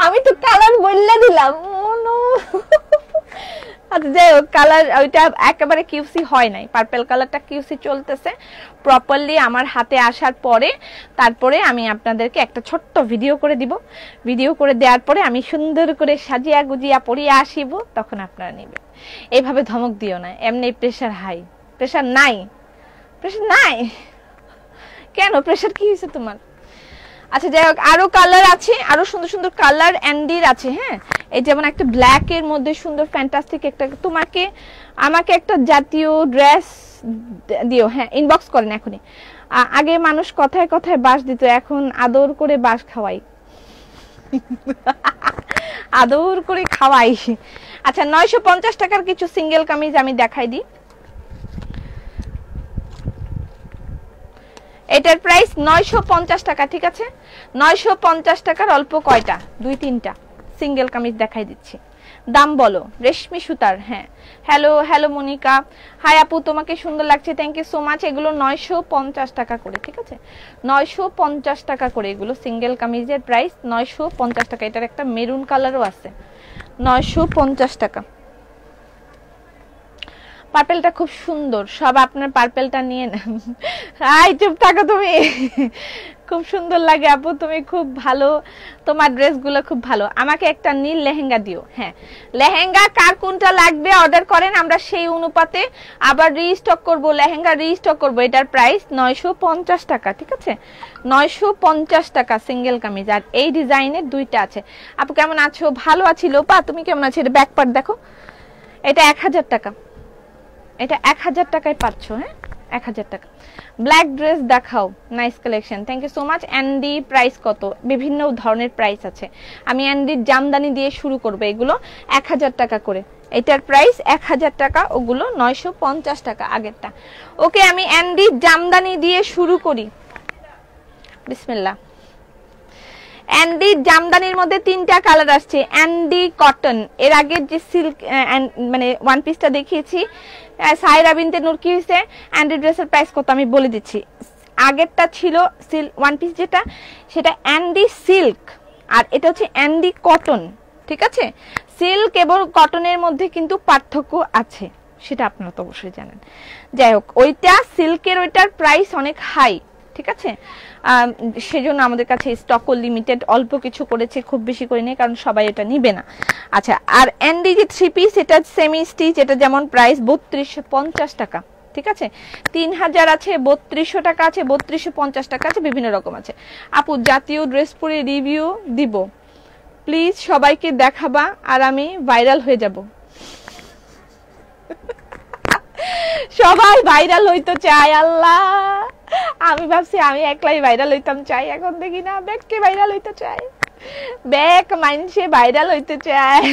আমি তো কালার বললা দিলাম। আচ্ছা যাই হোক, কালার ওইটা একেবারে কিউসি হয় নাই, পার্পল কালারটা কিউসি চলতেছে প্রপারলি আমার হাতে আসার পরে, তারপরে আমি আপনাদেরকে একটা ছোট্ট ভিডিও করে দিব। ভিডিও করে দেওয়ার পরে আমি সুন্দর করে সাজিয়া গুজিয়া পরিয়ে আসিব, তখন আপনারা নেবেন। এইভাবে ধমক দিও না, এমনি প্রেশার হাই। প্রেশার নাই, প্রেশার নাই কেন? প্রেশার কি হয়েছে তোমার? আচ্ছা যাই হোক, আরো কালার আছে, আরো সুন্দর সুন্দর কালার অ্যান্ডির আছে। হ্যাঁ, এই যেমন একটা ব্ল্যাক এর মধ্যে সুন্দর ফ্যান্টাস্টিক একটা, তোমাকে আমাকে একটা জাতীয় ড্রেস দিও। হ্যাঁ ইনবক্স করেন এখনই। আগে মানুষ কথায় কথায় বাস দিত, এখন আদর করে বাস খাওয়াই আদর করে খাওয়াই। আচ্ছা 950 টাকার কিছু সিঙ্গেল কামিজ আমি দেখাই দিই। এটার প্রাইস 950 টাকা, ঠিক আছে। 950 টাকার অল্প কয়টা, 2-3টা সিঙ্গেল কামিজ দেখাই দিচ্ছি। দাম বলো। রেশমি সুতার। হ্যাঁ হ্যালো হ্যালো মনিকা, হাই আপু তোমাকে সুন্দর লাগছে, থ্যাংক ইউ সো মাচ। এগুলো 950 টাকা করে, ঠিক আছে, 950 টাকা করে এগুলো সিঙ্গেল কামিজের প্রাইস 950 টাকা। এটার একটা মেরুন কালারও আছে, 950 টাকা। পার্পেলটা খুব সুন্দর, সব আপনার পার্পেলটা নিয়ে নেন। আই চুপ থাকো তুমি, খুব সুন্দর লাগে আপু, তুমি খুব ভালো, তোমার ড্রেসগুলো খুব ভালো। আমাকে একটা নীল লেহেঙ্গা দিও। হ্যাঁ লেহেঙ্গা কার কোনটা লাগবে অর্ডার করেন, আমরা সেই অনুপাতে আবার রিস্টক করব, লেহেঙ্গা রিস্টক করব। এটার প্রাইস 950 টাকা, ঠিক আছে, 950 টাকা সিঙ্গেল কামিজ। আর এই ডিজাইনের 2টা আছে। আপু কেমন আছো? ভালো আছি লোপা, তুমি কেমন আছো? এটা ব্যাক পার্ট দেখো, এটা 1000 টাকা, এটা 1000 টাকায় পাচ্ছ। হ্যাঁ 1000 টাকা। ব্ল্যাক ড্রেস দেখাও, nice collection, thank you so much. And the price কত? বিভিন্ন ধরনের প্রাইস আছে, আমি অ্যান্ডির জামদানি দিয়ে শুরু করব। এগুলো 1000 টাকা করে, এটার প্রাইস 1000 টাকা, ওগুলো 950 টাকা আগেরটা। ওকে, আমি অ্যান্ডির জামদানি দিয়ে শুরু করি, বিসমিল্লাহ। অ্যান্ডি জামদানির মধ্যে 3টা কালার আসছে। অ্যান্ডি কটন, এর আগের যে সিল্ক মানে ওয়ান পিসটা দেখিয়েছি সাইরা বিনতে নূর, কি হয়েছে অ্যান্ডি ড্রেসের প্রাইস কত আমি বলে দিচ্ছি। আগেরটা ছিল সিল্ক ওয়ান পিস, যেটা সেটা অ্যান্ডি সিল্ক, আর এটা হচ্ছে অ্যান্ডি কটন, ঠিক আছে? সিল্ক এবং কটনের মধ্যে কিন্তু পার্থক্য আছে, সেটা আপনারা তো অবশ্যই জানেন। যাই হোক, ওইটা সিল্কের ওইটার প্রাইস অনেক হাই, ঠিক আছে? সেজন্য আমাদের কাছে স্টকও লিমিটেড, অল্প কিছু করেছে, খুব বেশি করে নেই, কারণ সবাই এটা নিবে না। আচ্ছা, আর অ্যান্ডি যে 3 পিস, এটা সেমি স্টিচ, এটা যেমন প্রাইস 3250 টাকা, ঠিক আছে? 3000 আছে, 3200 টাকা আছে, 3250 টাকা আছে, বিভিন্ন রকম আছে। আপু জাতীয় ড্রেস পরে রিভিউ দিব প্লিজ, সবাইকে দেখাবা আর আমি ভাইরাল হয়ে যাব। সবাই ভাইরাল হইতে চায়, আল্লাহ, আমি ভাবছি আমি একলাই ভাইরাল হইতাম চাই, এখন দেখি না ব্যাগকে ভাইরাল হইতে চায়, ব্যাগ মানুষে ভাইরাল হইতে চায়।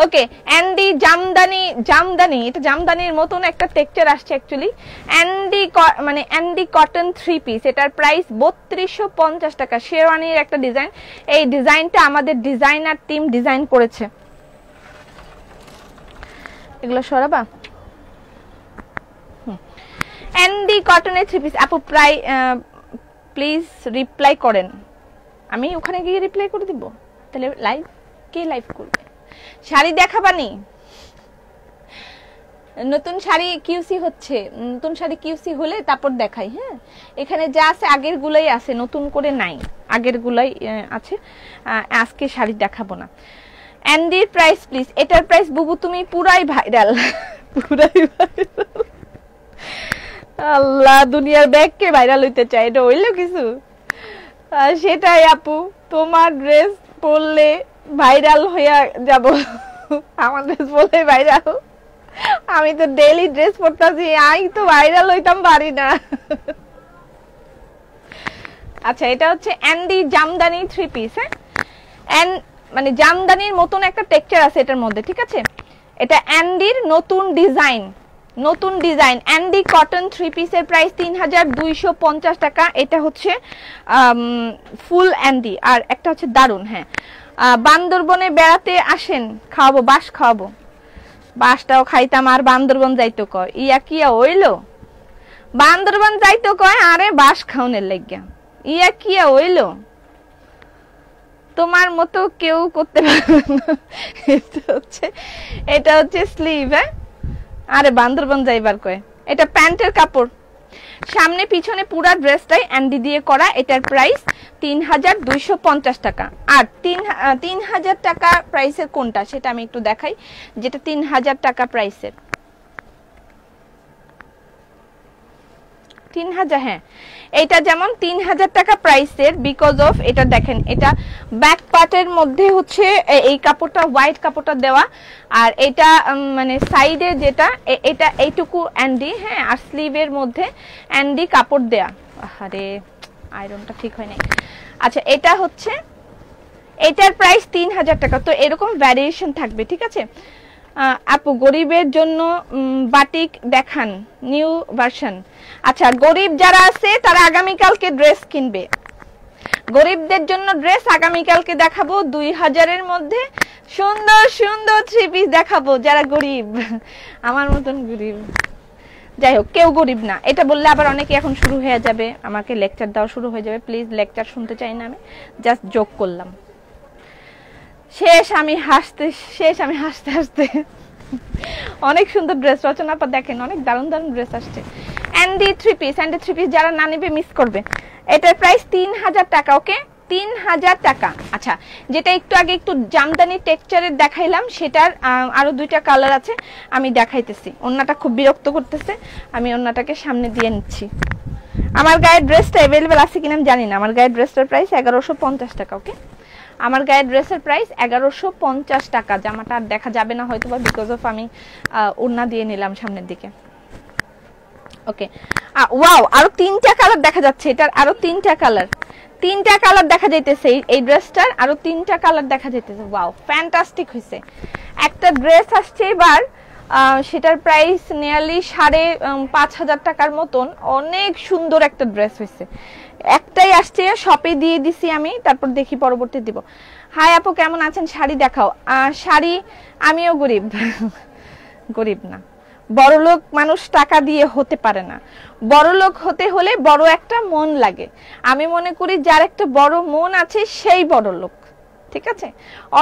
ওকে, অ্যান্ডি জামদানি, জামদানি এটা জামদানির মতন একটা টেক্সচার আসছে অ্যাকচুয়ালি। অ্যান্ডি মানে অ্যান্ডি কটন 3 পিস, এটার প্রাইস 3250 টাকা। শেরওয়ানির একটা ডিজাইন, এই ডিজাইনটা আমাদের ডিজাইনার টিম ডিজাইন করেছে। এগুলো সরাবা। অ্যান্ডি কটনের 3 পিস, আপু প্লিজ রিপ্লাই করেন, আমি ওখানে গিয়ে রিপ্লাই করে দিব। তাহলে লাইভ কে লাইভ করবে? শাড়ি দেখাবানি? নতুন শাড়ি কিউসি হচ্ছে, নতুন শাড়ি কিউসি হলে তারপর দেখাই। হ্যাঁ, এখানে যা আছে আগের গুলাই আছে, নতুন করে নাই, আগের গুলাই আছে। আজকে শাড়ি দেখাবো না। অ্যান্ডির প্রাইস প্লিজ, এটার প্রাইস বুবু তুমি পুরাই ভাইরাল, পুরাই ভাইরাল। আল্লাহ, দুনিয়ার ব্যাগকে ভাইরাল হইতে চাই, এটা হইলো কিছু? সেটাই আপু, তোমার ড্রেস পরলে ভাইরাল হইয়া যাব, আমার ড্রেস পরলে ভাইরাল, আমি তো ডেইলি ড্রেস পরতাছি, আমি তো ভাইরাল হইতাম পারি না। আচ্ছা, এটা হচ্ছে অ্যান্ডি জামদানি 3 পিস। হ্যাঁ, মানে জামদানির মতন একটা টেক্সচার আছে এটার মধ্যে, ঠিক আছে? এটা অ্যান্ডির নতুন ডিজাইন, নতুন ডিজাইন অ্যান্ডি কটন 3 পিসের প্রাইস 3250 টাকা। এটা হচ্ছে ফুল অ্যান্ডি, আর একটা হচ্ছে দারুন। হ্যাঁ, বান্দরবনে বেড়াতে আসেন, খাওয়াবো, বাস খাওয়াবো, বাসটাও খাইতাম, আর বান্দরবন যাইতো কয়, ইয়া কিয়া হইলো, বান্দরবন যাইতো কয়, আরে বাস খাওনের লাগিয়া, ইয়া কিয়া হইলো, তোমার মতো কেউ করতে পারবে না। এটা হচ্ছে স্লিভ। হ্যাঁ, আরে বান্দরবন যাইবার কয়। এটা প্যান্টের কাপড়, সামনে পিছনে পুরা ড্রেসটাই অ্যান্ডি দিয়ে করা। এটার প্রাইস 3250 টাকা। আর 3000 টাকা প্রাইসের কোনটা সেটা আমি একটু দেখাই, যেটা 3000 টাকা প্রাইসের। 3000, হ্যাঁ, এটা যেমন 3000 টাকা প্রাইসের, বিকজ অফ এটা দেখেন, এটা ব্যাক পার্টের মধ্যে হচ্ছে এই কাপড়টা, হোয়াইট কাপড়টা দেওয়া, আর এটা মানে সাইডে যেটা, এটা এইটুকু অ্যান্ডি। হ্যাঁ, আর স্লিভের মধ্যে অ্যান্ডি কাপড় দেয়া। আরে আয়রনটা ঠিক হয় নাই। আচ্ছা, এটা হচ্ছে, এটার প্রাইস 3000 টাকা। তো এরকম ভ্যারিয়েশন থাকবে, ঠিক আছে? আপু গরিবের জন্য বাটিক দেখান, নিউ ভার্সন। আচ্ছা, গরিব যারা আছে তারা আগামীকালকে ড্রেস কিনবে, গরিবদের জন্য ড্রেস আগামীকালকে দেখাবো। 2000-এর মধ্যে সুন্দর সুন্দর 3 পিস দেখাবো, যারা গরিব, আমার মতন গরিব। যাই হোক, কেউ গরিব না এটা বললে আবার অনেকে এখন শুরু হয়ে যাবে, আমাকে লেকচার দেওয়া শুরু হয়ে যাবে। প্লিজ, লেকচার শুনতে চাই না, আমি জাস্ট জোক করলাম। শেষ আমি হাসতে হাসতে অনেক সুন্দর ড্রেস রচনা আপা দেখেন, অনেক দারুণ দারুণ ড্রেস আসছে। অ্যান্ডি 3 পিস, অ্যান্ডি 3 পিস যারা না নেবে মিস করবে। এটার প্রাইস 3000 টাকা। ওকে, 3000 টাকা। আচ্ছা, যেটা একটু আগে একটু জামদানি টেক্সচারের দেখাইলাম, সেটার আরো 2টা কালার আছে, আমি দেখাইতেছি। ওন্নাটা খুব বিরক্ত করতেছে, আমি ওন্নাটাকে সামনে দিয়ে নিচ্ছি। আমার গায়ের ড্রেসটা অ্যাভেলেবেল আছে কিনা আমি জানি না। আমার গায়ের ড্রেসটার প্রাইস 1150 টাকা। ওকে, আমার গায়ের ড্রেসের প্রাইস 1150 টাকা। জামাটা আর দেখা যাবে না হয়তো বা, বিকজ অফ আমি ওড়না দিয়ে নিলাম সামনের দিকে। ওকে, ওয়াও, আরো 3টা কালার দেখা যাচ্ছে, এটার আরো 3টা কালার, 3টা কালার দেখা যাইতেছে এই ড্রেসটার, আরো 3টা কালার দেখা যাইতেছে। ওয়াও, ফ্যান্টাস্টিক হইছে। একটা ড্রেস আসছে এবার, সেটার প্রাইস নিয়ারলি 5,500 টাকার মতন। অনেক সুন্দর একটা ড্রেস হইছে, একটাই আসছে, শপে দিয়ে দিছি আমি, তারপর দেখি পরবর্তী দিব। হাই আপু, কেমন আছেন? শাড়ি দেখাও। শাড়ি, আমিও গরিব, গরিব না, বড়লোক মানুষ টাকা দিয়ে হতে পারে না। বড়লোক হতে হলে বড় একটা মন লাগে। আমি মনে করি যার একটা বড় মন আছে সেই বড়লোক, ঠিক আছে?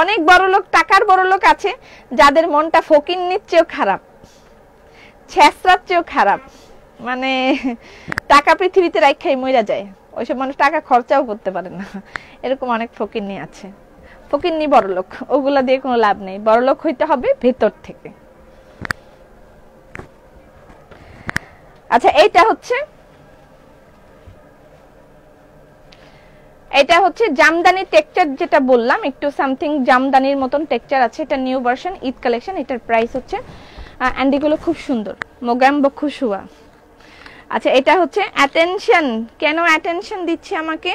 অনেক বড়লোক, টাকার বড়লোক আছে যাদের মনটা ফকিন্নির চেয়েও খারাপ, ছেঁচড়ার চেয়েও খারাপ, মানে টাকা পৃথিবীতে রাখাই মইরা যায়, ওইসব মানুষ টাকা খরচাও করতে পারে না। এরকম অনেক ফকিন্নি আছে, ফকিন্নি বড়লোক, ওগুলা দিয়ে কোনো লাভ নেই। বড়লোক হইতে হবে ভেতর থেকে। আচ্ছা, এটা হচ্ছে জামদানি টেক্সচার, যেটা বললাম একটু সামথিং জামদানির মতন টেক্সচার আছে। এটা নিউ ভার্সন, ঈদ কালেকশন। এটার প্রাইস হচ্ছে, অ্যান্ডিগুলো খুব সুন্দর, মোগাম্বো খুশুয়া। আচ্ছা, এটা হচ্ছে অ্যাটেনশন। কেন অ্যাটেনশন দিচ্ছে আমাকে?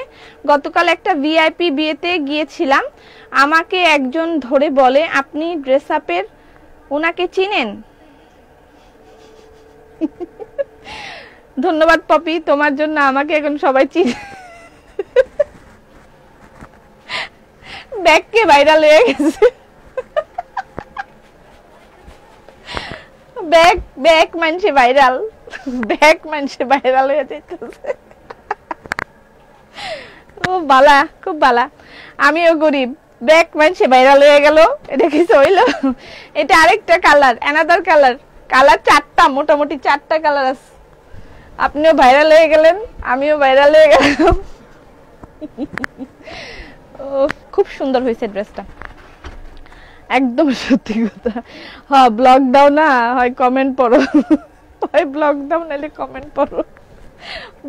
গতকাল একটা ভিআইপি বিয়েতে গিয়েছিলাম, আমাকে একজন ধরে বলে, আপনি ড্রেস আপের ওনাকে চিনেন? ধন্যবাদ পপি, তোমার জন্য আমাকে এখন সবাই চিনে। ব্যাগকে ভাইরাল হয়ে গেছে, ব্যাগ মানুষে ভাইরাল, ব্যাগ মানুষে ভাইরাল হয়ে যাইতেছে। ও বালা, খুব বালা। আমিও গরিব, ব্যাগ মানুষে ভাইরাল হয়ে গেল, এটা কিছু হইলো? এটা আরেকটা কালার, অ্যানাদার কালার, কালার 4টা, মোটামুটি 4টা কালার আছে। আপনিও ভাইরাল হয়ে গেলেন, আমিও ভাইরাল হয়ে গেলাম। খুব সুন্দর হয়েছে ড্রেসটা, একদম সত্যি কথা। হ্যাঁ, ব্লগ দাও না, হয় কমেন্ট পড়ো, হয় ব্লগ দাও নাহলে কমেন্ট পড়ো।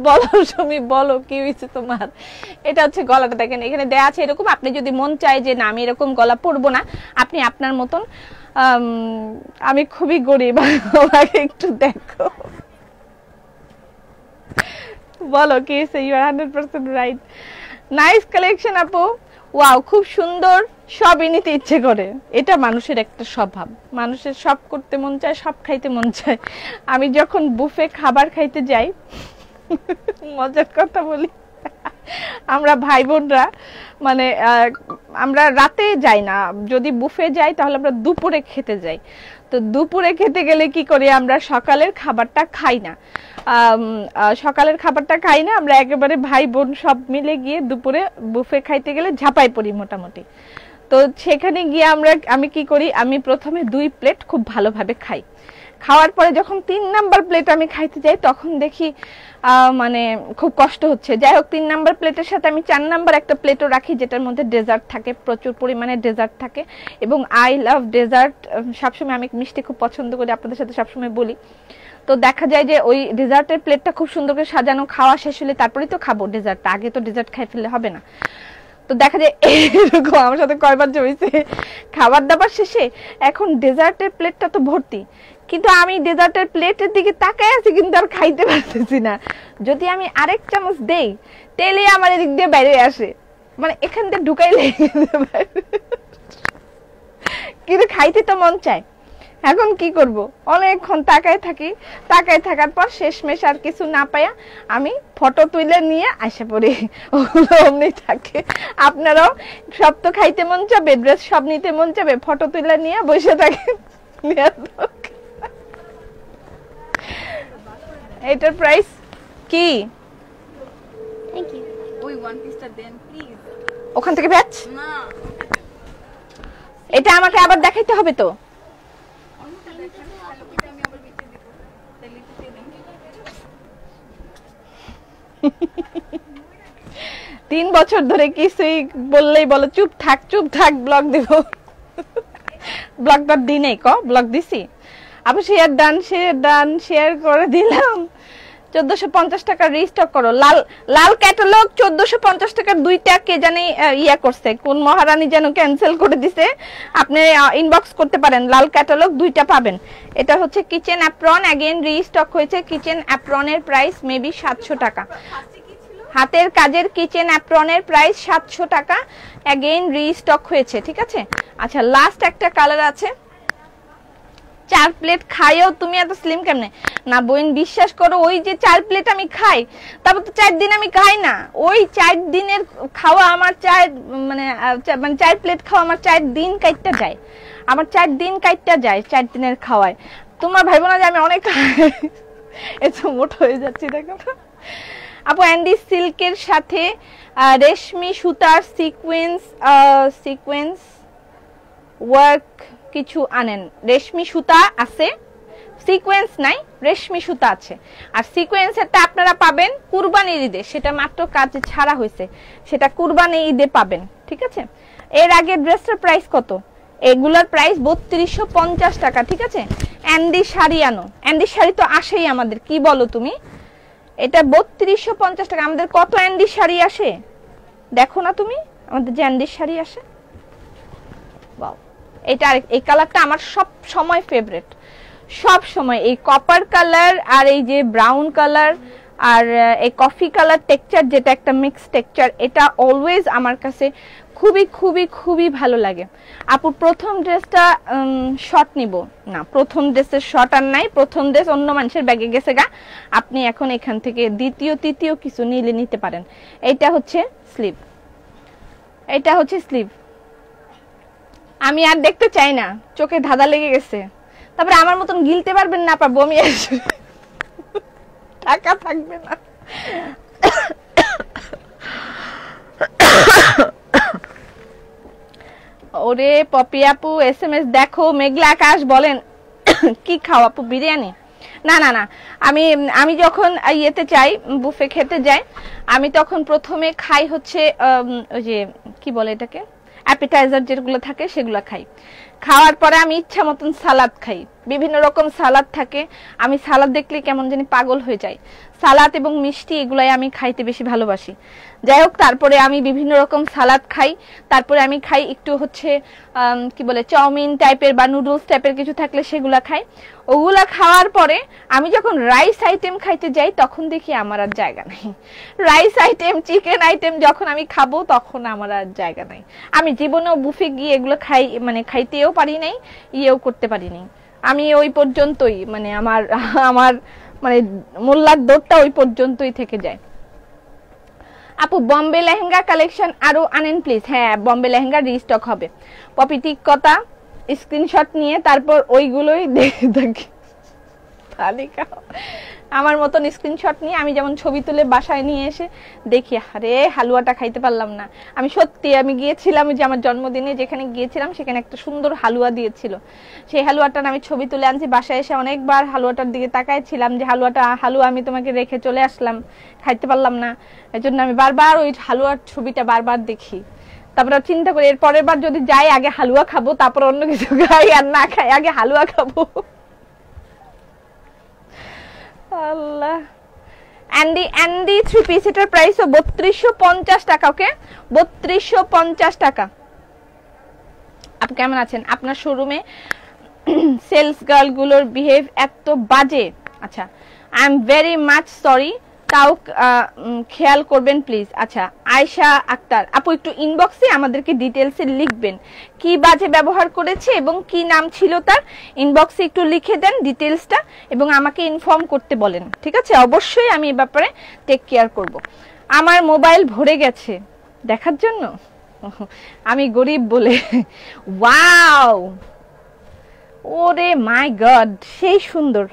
বলো সুমি, বলো কি হয়েছে তোমার? এটা হচ্ছে গলাটা, দেখেন এখানে দেয়া আছে এরকম। আপনি যদি মন চায় যে না আমি এরকম গলা পরবো না, আপনি আপনার মতন, আমি খুবই গরিব, আমাকে একটু দেখো, বলো কি হয়েছে? You are 100% right. Nice collection আপু, ওয়াও, খুব সুন্দর। সবই নিতে ইচ্ছে করে, এটা মানুষের একটা স্বভাব, মানুষের সব করতে মন চায়, সব খাইতে মন চায়। আমি যখন বুফে খাবার খাইতে যাই, মজার কথা বলি, আমরা ভাই বোনরা, মানে আমরা রাতে যাই না, যদি বুফে যাই তাহলে আমরা দুপুরে খেতে যাই। তো দুপুরে খেতে গেলে কি করি, আমরা সকালের খাবারটা খাই না, আমরা একেবারে ভাই বোন সব মিলে গিয়ে দুপুরে বুফে খাইতে গেলে ঝাঁপাই পড়ি মোটামুটি। তো সেখানে গিয়ে আমি কি করি, আমি প্রথমে 2 প্লেট খুব ভালোভাবে খাই। খাওয়ার পরে যখন 3 নাম্বার প্লেট আমি খাইতে যাই, তখন দেখি মানে খুব কষ্ট হচ্ছে। যাই হোক, 3 নাম্বার প্লেটের সাথে আমি 4 নাম্বার একটা প্লেটও রাখি, যেটার মধ্যে ডেজার্ট থাকে, প্রচুর পরিমাণে ডেজার্ট থাকে। এবং আই লাভ ডেজার্ট, সবসময় আমি মিষ্টি খুব পছন্দ করি, আপনাদের সাথে সবসময় বলি। তো দেখা যায় যে ওই ডেজার্টের প্লেটটা খুব সুন্দর করে সাজানো, খাওয়া শেষ হলে তারপরেই তো খাবো ডেজার্টটা, আগে তো ডেজার্ট খাই ফেললে হবে না। তো দেখা যায় এরকম আমার সাথে কয়বার হয়েছে, খাবার দাবার শেষে এখন ডেজার্টের প্লেটটা তো ভর্তি, কিন্তু আমি ডেজার্টের প্লেটের দিকে তাকায় আছি, কিন্তু আর খাইতে পারতেছি না। যদি আমি আরেক চামচ দেই, তেলে আমার এদিক দিয়ে বাইরে আসে, মানে এখান থেকে ঢুকাইলে, কিন্তু খাইতে তো মন চায়। এখন কি করব, অনেকক্ষণ তাকায় থাকি, তাকায় থাকার পর শেষমেশ আর কিছু না পাইয়া আমি ফটো তুলে নিয়ে আসে পড়ি, ওগুলো অমনি থাকে। আপনারাও সব তো খাইতে মন চাবে, ড্রেস সব নিতে মন চাবে, ফটো তুলে নিয়ে বসে থাকেন। এটার প্রাইস কি? ওখান থেকে ব্যাচ, এটা আমাকে আবার দেখাইতে হবে তো। তিন বছর ধরে কিছুই বললেই বলো চুপ থাক চুপ থাক, ব্লগ দিব। ব্লগটা দিই নাই, ব্লগ দিছি। আবার শেয়ার ডান করে দিলাম, 1450 টাকা রিস্টক করো। লাল লাল ক্যাটালগ 1450 টাকার দুইটা কে জানি ইয়া করছে, কোন মহারানী যেন ক্যান্সেল করে দিছে। আপনি ইনবক্স করতে পারেন, লাল ক্যাটালগ দুইটা পাবেন। এটা হচ্ছে কিচেন অ্যাপ্রন, अगेन রিস্টক হয়েছে। কিচেন অ্যাপ্রনের প্রাইস মেবি 700 টাকা। হাতের কাজের কিচেন অ্যাপ্রনের প্রাইস 700 টাকা, अगेन রিস্টক হয়েছে, ঠিক আছে। আচ্ছা, লাস্ট একটা কালার আছে। 4 প্লেট খাইও তুমি এত স্লিম কেমনে? না বোন, বিশ্বাস করো, ওই যে 4 প্লেট আমি খাই, তারপর তো 4 দিন আমি খাই না। ওই 4 দিনের খাওয়া আমার 4 প্লেট খাওয়া আমার 4 দিন কাটতে যায়। আমার 4 দিন কাটতে যায় 4 দিনের খাওয়ায়। তোমার ভাইবো না যে আমি অনেক এত মোটা হয়ে যাচ্ছি, দেখো। আপু অ্যান্ডি সিল্কের সাথে রেশমি সুতার সিকোয়েন্স ওয়ার্ক কিছু আনেন। রেশমি সুতা আছে, সিকোয়েন্স নাই, রেশমি সুতা আছে। আর সিকোয়েন্সেরটা আপনারা পাবেন কুরবানির ঈদে, সেটা মাত্র কাজে ছাড়া হয়েছে, সেটা কুরবানির ঈদে পাবেন, ঠিক আছে। এর আগে ড্রেসটার প্রাইস কত? এগুলার প্রাইস 3250 টাকা, ঠিক আছে। অ্যান্ডি শাড়ি আনো, অ্যান্ডি শাড়ি তো আসেই আমাদের, কি বলো তুমি? এটা 3250 টাকা। আমাদের কত অ্যান্ডি শাড়ি আসে দেখো না তুমি, আমাদের যে অ্যান্ডি শাড়ি আসে। ওয়াও, এটা এই কালারটা আমার সব সময় ফেভারিট, সব সময়। এই কপার কালার আর এই যে ব্রাউন কালার আর এই কফি কালার টেক্সচার, যেটা একটা মিক্স টেক্সচার, এটা অলওয়েজ আমার কাছে খুবই খুবই খুবই ভালো লাগে। আপু প্রথম ড্রেসটা শর্ট নিব না, প্রথম ড্রেসের শর্ট আর নাই, প্রথম ড্রেস অন্য মানুষের ব্যাগে গেছে গা। আপনি এখন এখান থেকে দ্বিতীয় তৃতীয় কিছু নিলে নিতে পারেন। এইটা হচ্ছে স্লিভ, এটা হচ্ছে স্লিভ। আমি আর দেখতে চাই না, চোখে ধাঁধা লেগে গেছে। তারপরে আমার মতন গিলতে পারবেন না, পাবো আমি, টাকা থাকবে না। ওরে পপি আপু এসএমএস দেখো, মেঘলা আকাশ বলেন কি খাও আপু? বিরিয়ানি? না না না, আমি যখন ইয়েতে যাই, বুফে খেতে যাই, আমি তখন প্রথমে খাই হচ্ছে ওই যে কি বলে এটাকে, অ্যাপিটাইজার যেগুলো থাকে সেগুলো খাই। খাওয়ার পরে আমি ইচ্ছা মতন সালাদ খাই, বিভিন্ন রকম সালাদ থাকে। আমি সালাদ দেখলে কেমন জানি পাগল হয়ে যাই। সালাদ এবং মিষ্টি এগুলাই আমি খাইতে বেশি ভালোবাসি। যাই হোক, তারপরে আমি বিভিন্ন রকম সালাদ খাই। তারপরে আমি খাই একটু হচ্ছে কি বলে চাউমিন টাইপের বা নুডলস টাইপের কিছু থাকলে সেগুলা খাই। ওগুলা খাওয়ার পরে আমি যখন রাইস আইটেম খাইতে যাই তখন দেখি আমার আর জায়গা নাই। রাইস আইটেম, চিকেন আইটেম যখন আমি খাবো তখন আমার আর জায়গা নাই। আমি জীবনেও বুফে গিয়ে এগুলো খাইতেও পারি নাই, ইয়েও করতে পারি নাই। আমি ওই পর্যন্তই, আমার মোল্লার দৌড়টা ওই পর্যন্তই থেকে যায়। আপু বম্বে লেহেঙ্গা কালেকশন আরো আনেন প্লিজ। হ্যাঁ, বম্বে লেহেঙ্গা রিস্টক হবে। পপি ঠিক কথা, স্ক্রিনশট নিয়ে তারপর ওইগুলোই দেখে থাকি। তালিকা আমার মতন স্ক্রিনশট নিয়ে আমি যেমন ছবি তুলে বাসায় নিয়ে এসে দেখি, আরে হালুয়াটা খাইতে পারলাম না। আমি সত্যি, আমি গিয়েছিলাম যে আমার জন্মদিনে যেখানে গিয়েছিলাম সেখানে একটা সুন্দর হালুয়া দিয়েছিল, সেই হালুয়াটার আমি ছবি তুলে আনছি। বাসায় এসে অনেকবার হালুয়াটার দিকে তাকাইছিলাম যে হালুয়া আমি তোমাকে রেখে চলে আসলাম, খাইতে পারলাম না। এজন্য আমি বারবার ওই হালুয়ার ছবিটা বারবার দেখি। তারপরে চিন্তা করি এর পরের বার যদি যাই আগে হালুয়া খাবো, তারপর অন্য কিছু খাই, আর না খাই আগে হালুয়া খাবো। আল্লাহ। অ্যান্ডি 3 পিস, এটার প্রাইস 3250 টাকা। ওকে, 3250 টাকা। আপনি কেমন আছেন? আপনার শোরুমে সেলস গার্ল গুলোর বিহেভ এত বাজে। আচ্ছা, I am very much sorry, তাও খেয়াল করবেন প্লিজ। আচ্ছা, আয়শা আক্তার আপু একটু ইনবক্সে আমাদেরকে ডিটেলসে লিখবেন কি বাজে ব্যবহার করেছে এবং কি নাম ছিল তার। ইনবক্সে একটু লিখে দেন ডিটেলসটা এবং আমাকে ইনফর্ম করতে বলেন, ঠিক আছে? অবশ্যই আমি এই ব্যাপারে টেক কেয়ার করব। আমার মোবাইল ভরে গেছে দেখার জন্য, আমি গরিব বলে। ওয়াও, ওরে মাই গড, সেই সুন্দর,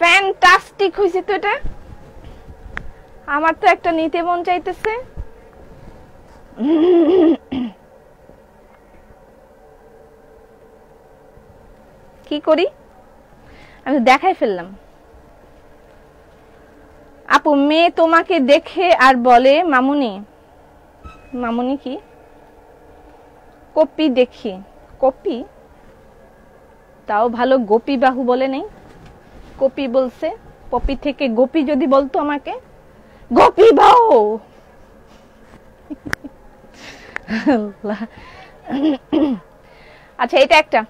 ফ্যান্টাস্টিক হয়েছে তো এটা। আমার তো একটা নিতে মন চাইতেছে। কি করি, আমি দেখাই ফেললাম। আপু মেয়ে তোমাকে দেখে আর বলে মামুনি, মামুনি কি কপি দেখি, কপি তাও ভালো গোপী বাহু বলে নেই, কপি বলছে। পপি থেকে গোপী যদি বলতো আমাকে, গোপী বাহু। আচ্ছা এটা একটা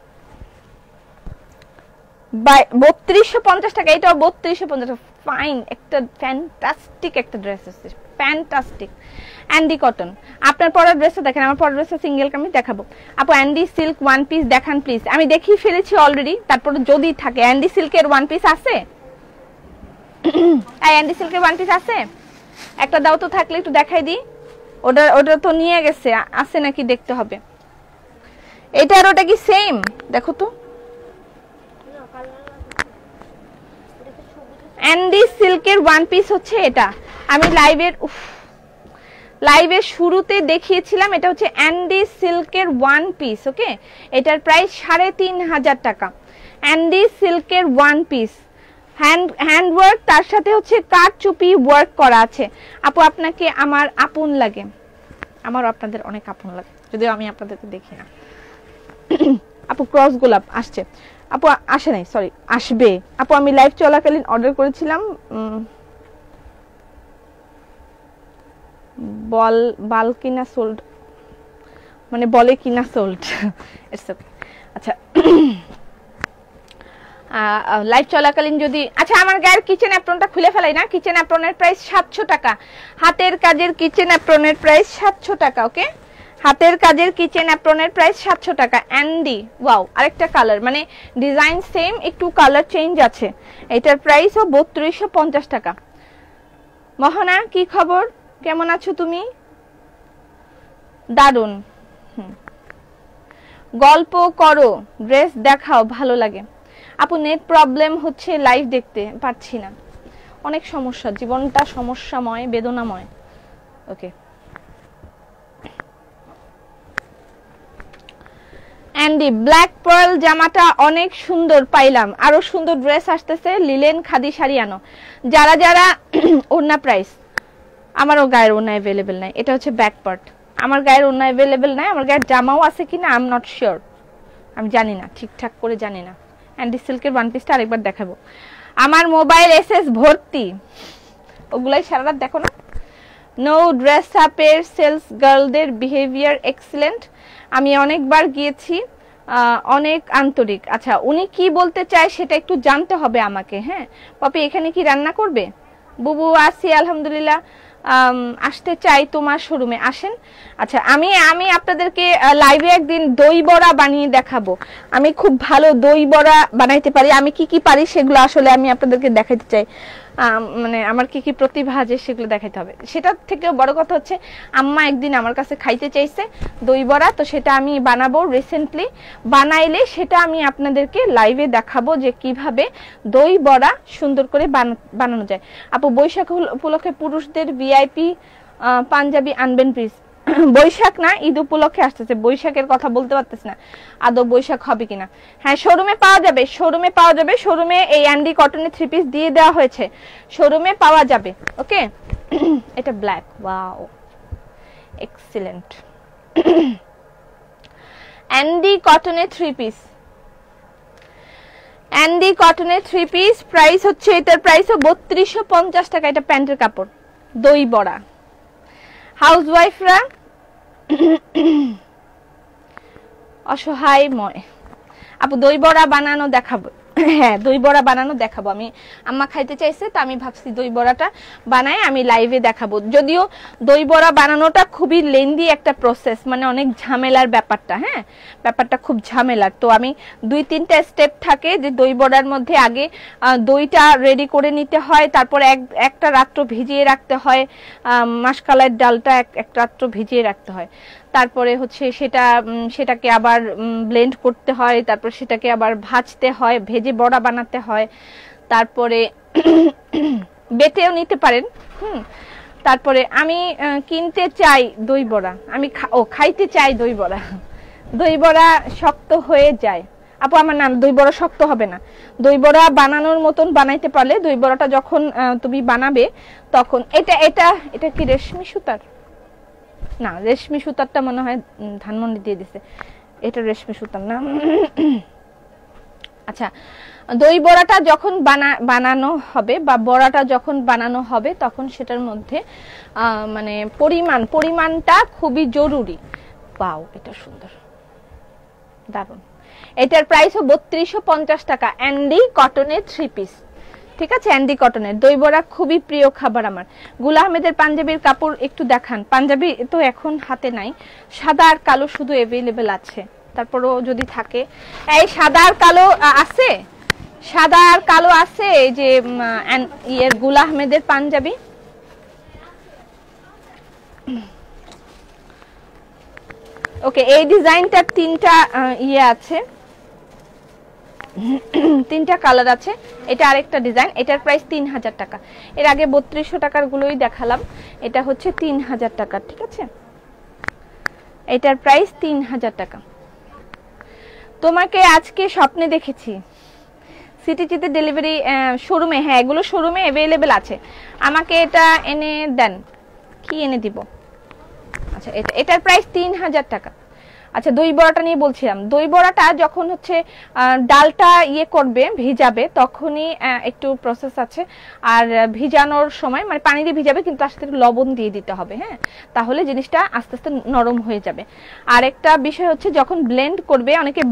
3250 টাকা, এটাও 3250। ফাইন, একটা ফ্যান্টাস্টিক একটা ড্রেস আছে, ফ্যান্টাস্টিক অ্যান্ডি কটন। আপনার পরার ড্রেসটা দেখেন, আমার পরার ড্রেসটা সিঙ্গেল আমি দেখাবো। আপু অ্যান্ডি সিল্ক ওয়ান পিস দেখান প্লিজ। আমি দেখিয়ে ফেলেছি অলরেডি, তারপরে যদি থাকে। অ্যান্ডি সিল্কের ওয়ান পিস আছে? এই অ্যান্ডি সিল্কের ওয়ান পিস আছে? একটা দাও তো, থাকলে একটু দেখাই দিই। ওটা তো নিয়ে গেছে, আছে নাকি দেখতে হবে। এটা আর ওটা কি সেম? দেখো তো, অ্যান্ডি সিল্কের ওয়ান পিস হচ্ছে এটা। আমি লাইভের শুরুতে দেখিয়েছিলাম, এটা হচ্ছে অ্যান্ডি সিল্কের ওয়ান পিস। ওকে, এটার প্রাইস 3500 টাকা। অ্যান্ডি সিল্কের ওয়ান পিস, হ্যান্ড ওয়ার্ক, তার সাথে হচ্ছে কাঠচুপি ওয়ার্ক করা আছে। আপু আপনাকে আমার আপন লাগে, আমারও আপনাদের অনেক আপন লাগে, যদিও আমি আপনাদেরকে দেখি না। আপু ক্রস গোলাপ আসছে? আপু আসে নাই, সরি, আসবে। আপু আমি লাইভ চলাকালীন অর্ডার করেছিলাম বল কিনা সোল্ড, মানে বলে কিনা সোল্ড। It's okay. আচ্ছা লাইভ চলাকালীন যদি, আচ্ছা আমার গায়ের কিচেন অ্যাপ্রনটা খুলে ফেলাই না। কিচেন অ্যাপ্রনের প্রাইস 700 টাকা। হাতের কাজের কিচেন অ্যাপ্রনের প্রাইস 700 টাকা। ওকে, হাতের কাজের কিচেন অ্যাপ্রনের প্রাইস 700 টাকা। অ্যান্ডি, ওয়াও, আরেকটা কালার, মানে ডিজাইন সেম, একটু কালার চেঞ্জ আছে। এটার প্রাইসও 3250 টাকা। মোহনা কি খবর, কেমন আছো তুমি? দারুন, গল্প করো, ড্রেস দেখাও, ভালো লাগে। আপু নেট প্রবলেম হচ্ছে, লাইভ দেখতে পাচ্ছি না, অনেক সমস্যা, জীবনটা সমস্যাময়, বেদনাময়। ওকে, অ্যান্ডি ব্ল্যাক পার্ল জামাটা অনেক সুন্দর পাইলাম, আরো সুন্দর ড্রেস আসতেছে, লিলেন খাদি শাড়ি আনো। যারা যারা ওড়না প্রাইস, আমারও গায়ের ওড়না অ্যাভেলেবেল নাই, এটা হচ্ছে ব্যাক পার্ট। আমার গায়ের ওড়না অ্যাভেলেবেল নাই, আমার গায়ের জামাও আছে কিনা আই এম নট শিওর, আমি জানি না, ঠিকঠাক করে জানি না। অ্যান্ডি সিল্কের ওয়ান পিসটা আরেকবার দেখাবো। আমার মোবাইল এসএস ভর্তি, ওগুলাই সারা রাত দেখো না। নো ড্রেস আপের সেলস গার্লদের বিহেভিয়ার এক্সিলেন্ট, আমি অনেকবার গিয়েছি, অনেক আন্তরিক। আচ্ছা উনি কি বলতে চায় সেটা একটু জানতে হবে আমাকে। হ্যাঁ পপি, এখানে কি রান্না করবে? বুবু আসি আলহামদুলিল্লাহ, আসতে চাই তোমার শোরুমে, আসেন। আচ্ছা আমি আপনাদেরকে লাইভে একদিন দই বড়া বানিয়ে দেখাবো। আমি খুব ভালো দই বড়া বানাইতে পারি, আমি কি কি পারি সেগুলো আসলে আমি আপনাদেরকে দেখাইতে চাই। মানে আমার কি কি প্রতিভা আছে সেগুলো দেখাইতে হবে। সেটা থেকে বড় কথা হচ্ছে আম্মা একদিন আমার কাছে খাইতে চাইছে দই বড়া, তো সেটা আমি বানাবো রিসেন্টলি। বানাইলে সেটা আমি আপনাদেরকে লাইভে দেখাবো যে কিভাবে দই বড়া সুন্দর করে বানানো যায়। আপু বৈশাখ উপলক্ষে পুরুষদের ভিআইপি পাঞ্জাবি আনবেন প্লিজ। বৈশাখ না, ঈদ উপলক্ষে আসতেছে, বৈশাখের কথা বলতে পারতেছি না আদৌ বৈশাখ হবে কিনা। হ্যাঁ শোরুমে পাওয়া যাবে, শোরুমে পাওয়া যাবে, শোরুমে এই অ্যান্ডি কটনের 3 পিস দিয়ে দেওয়া হয়েছে, শোরুমে পাওয়া যাবে। ওকে, এটা ব্ল্যাক, ওয়াও এক্সিলেন্ট। অ্যান্ডি কটনের 3 পিস, অ্যান্ডি কটনের 3 পিস প্রাইস হচ্ছে, এটার প্রাইসও 3250 টাকা। এটা প্যান্টের কাপড়, দই বড়া। হাউসওয়াইফরা অসহায়ময়। আপু দই বড়া বানানো দেখাবো, হ্যাঁ দই বড়া বানানো দেখাবো। আমি আম্মা খাইতে চাইছে, তো আমি ভাবছি দই বড়াটা বানাই আমি লাইভে দেখাবো। যদিও দই বড়া বানানোটা খুবই লেন্দি একটা প্রসেস, মানে অনেক ঝামেলার ব্যাপারটা। হ্যাঁ ব্যাপারটা খুব ঝামেলার, তো আমি 2-3টা স্টেপ থাকে যে দই বড়ার মধ্যে আগে দইটা রেডি করে নিতে হয়, তারপর একটা রাত্র ভিজিয়ে রাখতে হয়, মাসকলাইয়ের ডালটা এক রাত্র ভিজিয়ে রাখতে হয়, তারপরে হচ্ছে সেটাকে আবার ব্লেন্ড করতে হয়, তারপর সেটাকে আবার ভাজতে হয়, ভেজে বড়া বানাতে হয়, তারপরে বেটেও নিতে পারেন। তারপরে আমি কিনতে চাই দই বড়া, আমি খাইতে চাই দই বড়া। দই বড়া শক্ত হয়ে যায় আপু, আমার না দই বড়া শক্ত হবে না। দই বড়া বানানোর মতন বানাইতে পারলে, দই বড়াটা যখন তুমি বানাবে তখন এটা কি রেশমি সুতার? না রেশমি সুতারটা মনে হয় ধানমন্ডি দিয়ে দিছে, এটা রেশমি সুতার না। আচ্ছা, দই বড়াটা যখন বানানো হবে বা বড়াটা যখন বানানো হবে তখন সেটার মধ্যে মানে পরিমাণটা খুবই জরুরি। পাও, এটা সুন্দর, দারুন। এটার প্রাইসও 3250 টাকা, অ্যান্ডি কটনের 3 পিস। ঠিক আছে, অ্যান্ডি কটনের দই বড়া খুবই প্রিয় খাবার আমার। গুল আহমেদের পাঞ্জাবির কাপড় একটু দেখান। পাঞ্জাবি তো এখন হাতে নাই, সাদা আর কালো শুধু অ্যাভেলেবেল আছে, তারপরও যদি থাকে। এই সাদা আর কালো আছে, সাদা আর কালো আছে, এই যে ইয়ের গুল আহমেদের পাঞ্জাবি। ওকে, এই ডিজাইনটার 3টা ইয়ে আছে, 3টা কালার আছে। এটা আরেকটা ডিজাইন, এটার প্রাইস 3000 টাকা। এর আগে 3200 টাকার গুলোই দেখালাম, এটা হচ্ছে 3000 টাকা। ঠিক আছে, এটার প্রাইস 3000 টাকা। তোমাকে আজকে স্বপ্নে দেখেছি সিটিজিতে ডেলিভারি শোরুমে। হ্যাঁ, এগুলো শোরুমে অ্যাভেলেবেল আছে। আমাকে এটা এনে দেন। কি এনে দিব? আচ্ছা, এটার প্রাইস 3000 টাকা। আচ্ছা, দই বড়াটা নিয়ে বলছিলাম। দই বড়াটা যখন হচ্ছে ডালটা ইয়ে করবে, ভিজাবে, তখনই একটু প্রসেস আছে। আর ভিজানোর সময় মানে পানি দিয়ে ভিজাবে, কিন্তু তার সাথে লবণ দিয়ে দিতে হবে। হ্যাঁ, তাহলে জিনিসটা আস্তে আস্তে নরম হয়ে যাবে। আর একটা বিষয় হচ্ছে, যখন ব্লেন্ড করবে, অনেকে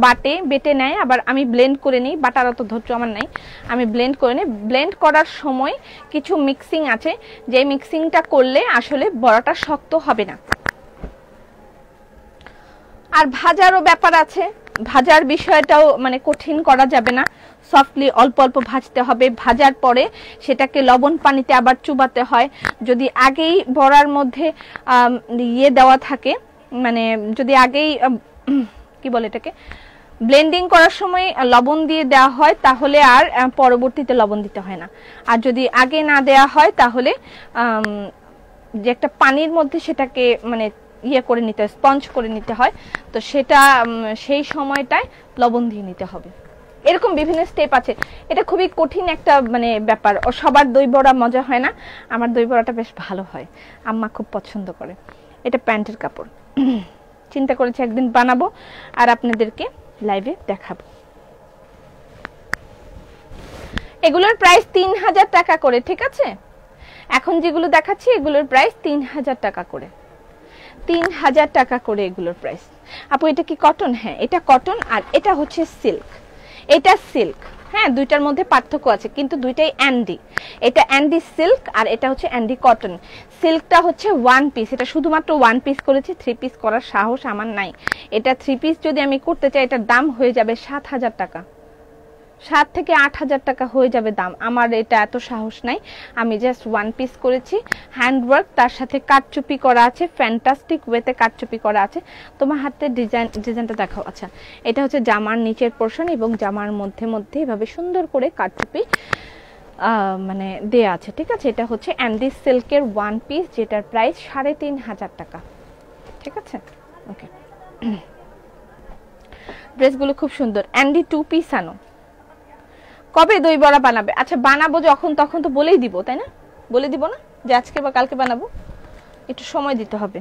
বেটে নেয়, আবার আমি ব্লেন্ড করে নিই। বাটার অত ধৈর্য আমার নাই, আমি ব্লেন্ড করে নিই। ব্লেন্ড করার সময় কিছু মিক্সিং আছে, যে মিক্সিংটা করলে আসলে বড়াটা শক্ত হবে না। আর ভাজারও ব্যাপার আছে, ভাজার বিষয়টাও মানে কঠিন করা যাবে না, সফটলি অল্প অল্প ভাজতে হবে। ভাজার পরে সেটাকে লবণ পানিতে আবার চুবাতে হয়। যদি আগেই বড়ার মধ্যে ইয়ে দেওয়া থাকে, মানে যদি আগেই কি বলে এটাকে, ব্লেন্ডিং করার সময় লবণ দিয়ে দেওয়া হয়, তাহলে আর পরবর্তীতে লবণ দিতে হয় না। আর যদি আগে না দেওয়া হয়, তাহলে যে একটা পানির মধ্যে সেটাকে মানে ইয়ে করে নিতে হয়, স্পঞ্জ করে নিতে হয়। তো সেটা সেই সময়টায় লবণ দিয়ে নিতে হবে। এরকম বিভিন্ন স্টেপ আছে। এটা খুবই কঠিন একটা মানে ব্যাপার। ও সবার দই বড়া মজা হয় না, আমার দই বড়াটা বেশ ভালো হয়, আম্মা খুব পছন্দ করে। এটা প্যান্টের কাপড়। চিন্তা করেছি একদিন বানাবো আর আপনাদেরকে লাইভে দেখাবো। এগুলোর প্রাইস 3000 টাকা করে। ঠিক আছে, এখন যেগুলো দেখাচ্ছি এগুলোর প্রাইস 3000 টাকা করে। 3000 টাকা করে এগুলোর প্রাইস। আপু এটা কি কটন? হ্যাঁ, এটা কটন, আর এটা হচ্ছে সিল্ক। এটা সিল্ক। হ্যাঁ, দুইটার মধ্যে পার্থক্য আছে, কিন্তু দুইটাই অ্যান্ডি। এটা অ্যান্ডি সিল্ক আর এটা হচ্ছে অ্যান্ডি কটন। সিল্কটা হচ্ছে 1 পিস, এটা শুধুমাত্র 1 পিস করেছি, 3 পিস করার সাহস আমার নাই। এটা 3 পিস যদি আমি করতে চাই, এটার দাম হয়ে যাবে 7000 টাকা, 7 থেকে 8000 টাকা হয়ে যাবে দাম। আমার এটা এত সাহস নাই, আমি জাস্ট 1 পিস করেছি। হ্যান্ডওয়ার্ক, তার সাথে কাটচুপি করা আছে, ফ্যান্টাস্টিক ওয়েতে কাটচুপি করা আছে। তোমার হাতে ডিজাইনটা দেখাও। আচ্ছা, এটা হচ্ছে জামার নিচের পোর্শন, এবং জামার মধ্যে মধ্যে এভাবে সুন্দর করে কাটচুপি মানে দেয়া আছে। ঠিক আছে, এটা হচ্ছে অ্যান্ডি সিল্কের 1 পিস, যেটার প্রাইস 3500 টাকা। ঠিক আছে, ওকে। ড্রেসগুলো খুব সুন্দর। অ্যান্ডি 2 পিস আনো। কবে দই বড়া বানাবে? আচ্ছা, বানাবো যখন তখন তো বলেই দিব, তাই না? বলে দিব না যে আজকে বা কালকে বানাবো, একটু সময় দিতে হবে।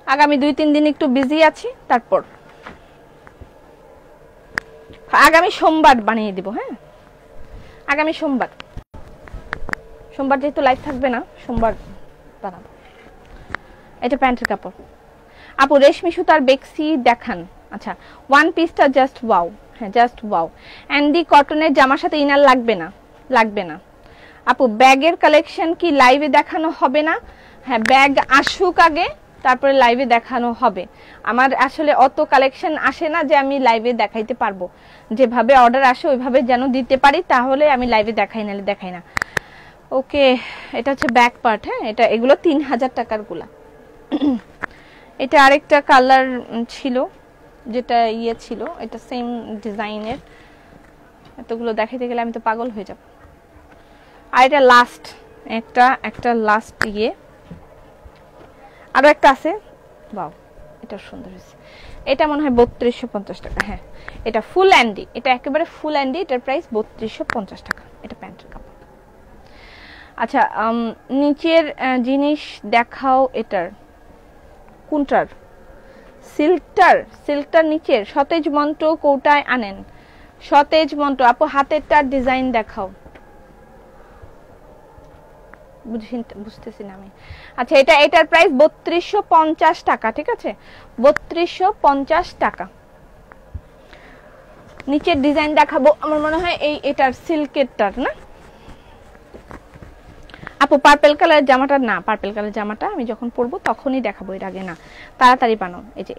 আগামী 2-3 দিন একটু বিজি আছি, তারপর আগামী সোমবার বানিয়ে দিব। হ্যাঁ, আগামী সোমবার যেহেতু লাইভ থাকবে না, সোমবার বানাবো। এটা প্যান্টের কাপড়। আপু রেশমি সুতার বেক্সি দেখান। আচ্ছা, 1 পিসটা জাস্ট ওয়াও। হ্যাঁ, জাস্ট ওয়াও। অ্যান্ডি কটনের জামার সাথে ইনার লাগবে না। আপু ব্যাগের কালেকশন কি লাইভে দেখানো হবে না? হ্যাঁ, ব্যাগ আসুক আগে, তারপরে লাইভে দেখানো হবে। আমার আসলে অত কালেকশন আসে না যে আমি লাইভে দেখাইতে পারবো। যেভাবে অর্ডার আসে ওইভাবে যেন দিতে পারি, তাহলে আমি লাইভে দেখাই, নাহলে দেখাই না। ওকে, এটা হচ্ছে ব্যাক পার্ট। হ্যাঁ, এগুলো 3000 টাকার গুলা। এটা আরেকটা কালার ছিল, যেটা ইয়ে ছিল, এটা সেম ডিজাইনের। এতগুলো দেখাইতে গেলে আমি তো পাগল হয়ে যাব। আর এটা লাস্ট একটা লাস্ট ইয়ে, আরো একটা আছে। বাও, এটা সুন্দর হয়েছে। এটা মনে হয় 3250 টাকা। হ্যাঁ, এটা ফুল অ্যান্ডি, এটা একেবারে ফুল অ্যান্ডি, এটার প্রাইস 3250 টাকা। এটা প্যান্টের কাপড়। আচ্ছা, নিচের জিনিস দেখাও। এটার কোনটার? সিল্কটার নিচের সতেজ মন্ত্র কৌটায় আনেন। সতেজ মন্ত্র আপু হাতেরটার ডিজাইন দেখাও, বুঝতেছি না আমি। আচ্ছা এটার প্রাইস 3250 টাকা, ঠিক আছে 3250 টাকা। নিচের ডিজাইন দেখাবো, আমার মনে হয় এটার সিল্কেরটার না আপু, পার্পল কালার জামাটা না, পার্পল কালার জামাটা আমি যখন পরবো তখনই দেখাবো, এর আগে না, তাড়াতাড়ি বানাও। এই যে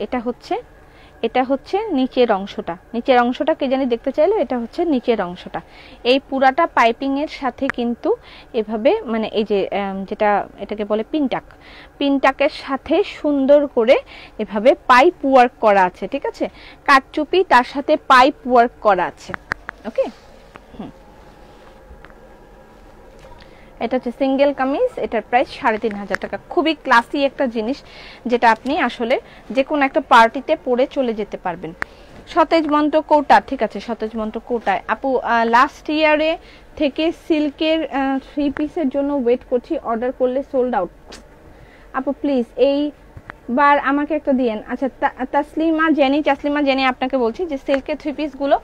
এটা হচ্ছে নিচের অংশটা, নিচের অংশটা কে জানি দেখতে চাইলো, এটা হচ্ছে নিচের অংশটা। এই পুরাটা পাইপিং এর সাথে কিন্তু এভাবে মানে এই যে যেটা এটাকে বলে পিনটাকের সাথে সুন্দর করে এভাবে পাইপ ওয়ার্ক করা আছে, ঠিক আছে, কাটচুপি তার সাথে পাইপ ওয়ার্ক করা আছে। ওকে, এটা হচ্ছে সিঙ্গেল কামিজ, এটার প্রাইস 3500 টাকা। খুবই ক্লাসি একটা জিনিস, যেটা আপনি আসলে যে কোনো একটা পার্টিতে পরে চলে যেতে পারবেন। সতেজ মন্ত্র কোটা, ঠিক আছে সতেজ মন্ত্র কোটায় আপু লাস্ট ইয়ারে থেকে সিল্কের 3 পিসের জন্য ওয়েট করছি, অর্ডার করলে সোল্ড আউট। আপু প্লিজ এইবার আমাকে একটা দিয়েন। আচ্ছা তাসলিমা জেনি আপনাকে বলছি যে সিল্কের 3 পিস গুলো